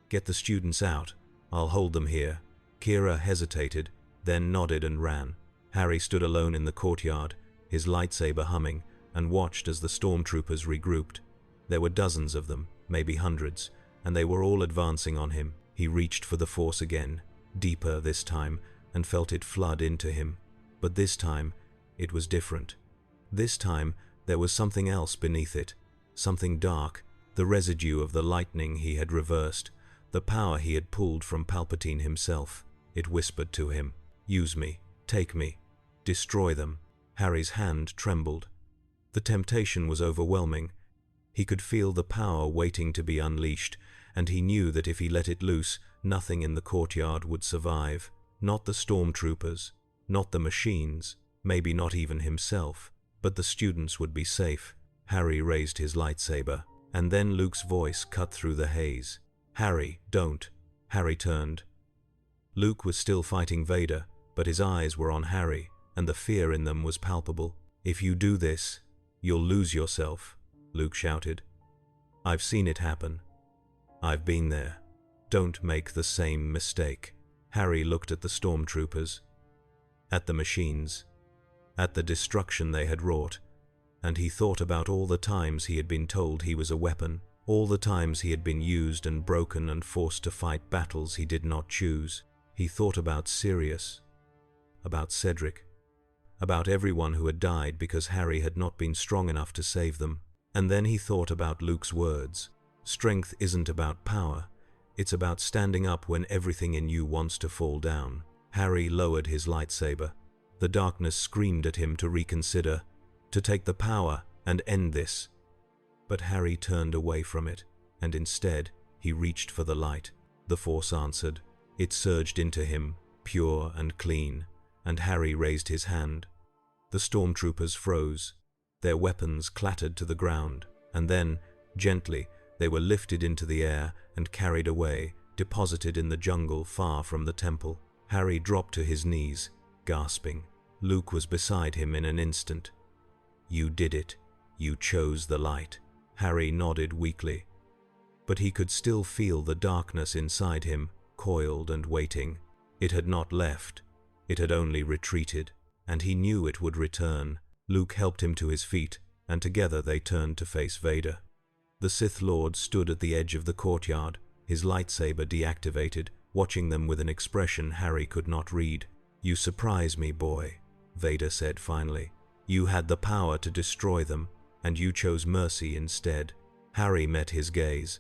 A: "Get the students out. I'll hold them here." Kira hesitated, then nodded and ran. Harry stood alone in the courtyard, his lightsaber humming, and watched as the stormtroopers regrouped. There were dozens of them, maybe hundreds, and they were all advancing on him. He reached for the Force again, deeper this time, and felt it flood into him. But this time, it was different. This time, there was something else beneath it, something dark, the residue of the lightning he had reversed, the power he had pulled from Palpatine himself. It whispered to him, "Use me, take me, destroy them." Harry's hand trembled. The temptation was overwhelming. He could feel the power waiting to be unleashed, and he knew that if he let it loose, nothing in the courtyard would survive. Not the stormtroopers, not the machines, maybe not even himself, but the students would be safe. Harry raised his lightsaber, and then Luke's voice cut through the haze. "Harry, don't." Harry turned. Luke was still fighting Vader, but his eyes were on Harry, and the fear in them was palpable. "If you do this, you'll lose yourself," Luke shouted. "I've seen it happen. I've been there. Don't make the same mistake." Harry looked at the stormtroopers, at the machines, at the destruction they had wrought, and he thought about all the times he had been told he was a weapon, all the times he had been used and broken and forced to fight battles he did not choose. He thought about Sirius, about Cedric, about everyone who had died because Harry had not been strong enough to save them. And then he thought about Luke's words. Strength isn't about power, it's about standing up when everything in you wants to fall down. Harry lowered his lightsaber. The darkness screamed at him to reconsider, to take the power and end this. But Harry turned away from it, and instead he reached for the light. The Force answered. It surged into him, pure and clean, and Harry raised his hand. The stormtroopers froze. Their weapons clattered to the ground, and then, gently, they were lifted into the air and carried away, deposited in the jungle far from the temple. Harry dropped to his knees, gasping. Luke was beside him in an instant. "You did it. You chose the light." Harry nodded weakly. But he could still feel the darkness inside him, coiled and waiting. It had not left. It had only retreated, and he knew it would return. Luke helped him to his feet, and together they turned to face Vader. The Sith Lord stood at the edge of the courtyard, his lightsaber deactivated, watching them with an expression Harry could not read. "You surprise me, boy," Vader said finally. "You had the power to destroy them, and you chose mercy instead." Harry met his gaze.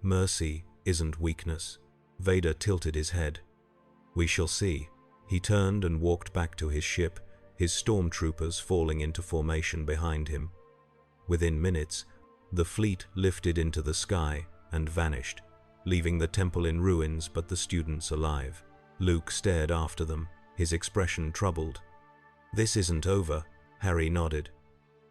A: "Mercy isn't weakness." Vader tilted his head. "We shall see." He turned and walked back to his ship, his stormtroopers falling into formation behind him. Within minutes, the fleet lifted into the sky and vanished, leaving the temple in ruins but the students alive. Luke stared after them, his expression troubled. "This isn't over," Harry nodded.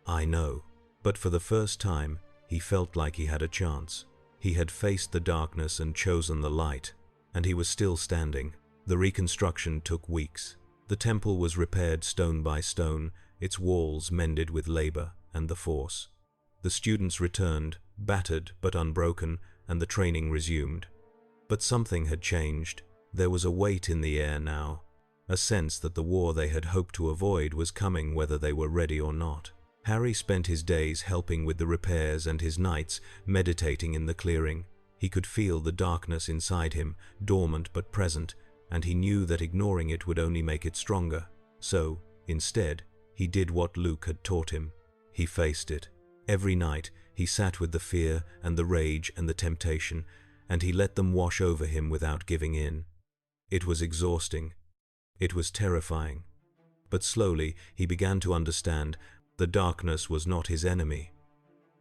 A: "I know." But for the first time, he felt like he had a chance. He had faced the darkness and chosen the light, and he was still standing. The reconstruction took weeks. The temple was repaired stone by stone, its walls mended with labor and the Force. The students returned, battered but unbroken, and the training resumed. But something had changed. There was a weight in the air now, a sense that the war they had hoped to avoid was coming whether they were ready or not. Harry spent his days helping with the repairs and his nights meditating in the clearing. He could feel the darkness inside him, dormant but present, and he knew that ignoring it would only make it stronger. So, instead, he did what Luke had taught him. He faced it. Every night, he sat with the fear and the rage and the temptation, and he let them wash over him without giving in. It was exhausting. It was terrifying. But slowly, he began to understand the darkness was not his enemy.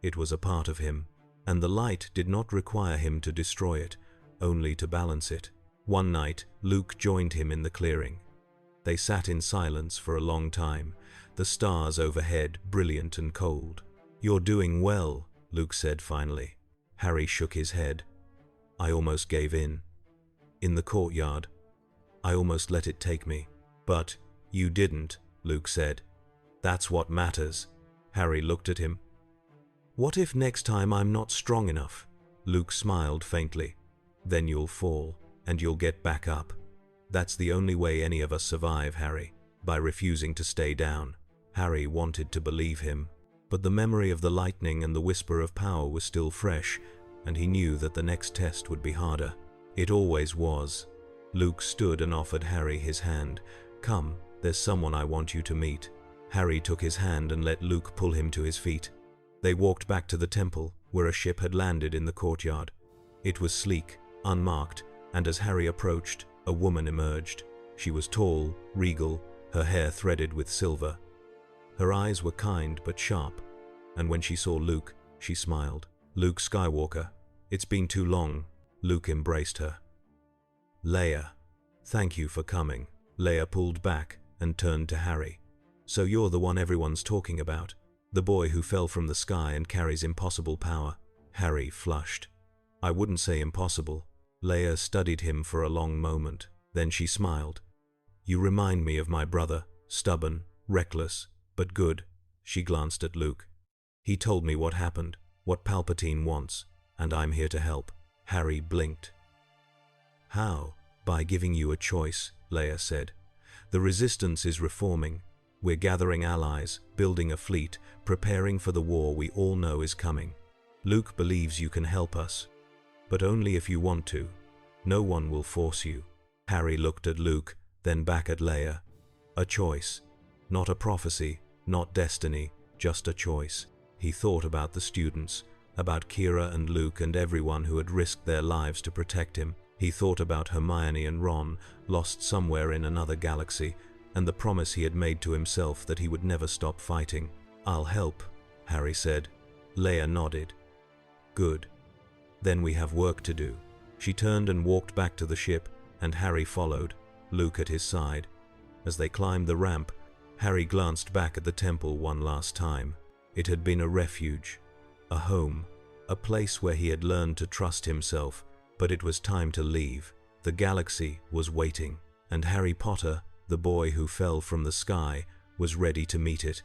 A: It was a part of him, and the light did not require him to destroy it, only to balance it. One night, Luke joined him in the clearing. They sat in silence for a long time, the stars overhead brilliant and cold. "You're doing well," Luke said finally. Harry shook his head. "I almost gave in. In the courtyard, I almost let it take me." "But you didn't," Luke said. "That's what matters." Harry looked at him. "What if next time I'm not strong enough?" Luke smiled faintly. "Then you'll fall, and you'll get back up. That's the only way any of us survive, Harry, by refusing to stay down." Harry wanted to believe him, but the memory of the lightning and the whisper of power was still fresh, and he knew that the next test would be harder. It always was. Luke stood and offered Harry his hand. "Come, there's someone I want you to meet." Harry took his hand and let Luke pull him to his feet. They walked back to the temple, where a ship had landed in the courtyard. It was sleek, unmarked, and as Harry approached, a woman emerged. She was tall, regal, her hair threaded with silver. Her eyes were kind but sharp, and when she saw Luke, she smiled. "Luke Skywalker, it's been too long." Luke embraced her. "Leia, thank you for coming." Leia pulled back and turned to Harry. "So you're the one everyone's talking about, the boy who fell from the sky and carries impossible power." Harry flushed. "I wouldn't say impossible." Leia studied him for a long moment. Then she smiled. "You remind me of my brother, stubborn, reckless, but good." She glanced at Luke. "He told me what happened, what Palpatine wants, and I'm here to help." Harry blinked. "How?" "By giving you a choice," Leia said. "The Resistance is reforming. We're gathering allies, building a fleet, preparing for the war we all know is coming. Luke believes you can help us, but only if you want to. No one will force you." Harry looked at Luke, then back at Leia. A choice. Not a prophecy, not destiny, just a choice. He thought about the students, about Kira and Luke and everyone who had risked their lives to protect him. He thought about Hermione and Ron, lost somewhere in another galaxy, and the promise he had made to himself that he would never stop fighting. "I'll help," Harry said. Leia nodded. "Good. Then we have work to do." She turned and walked back to the ship, and Harry followed, Luke at his side. As they climbed the ramp, Harry glanced back at the temple one last time. It had been a refuge, a home, a place where he had learned to trust himself, but it was time to leave. The galaxy was waiting, and Harry Potter, the boy who fell from the sky, was ready to meet it.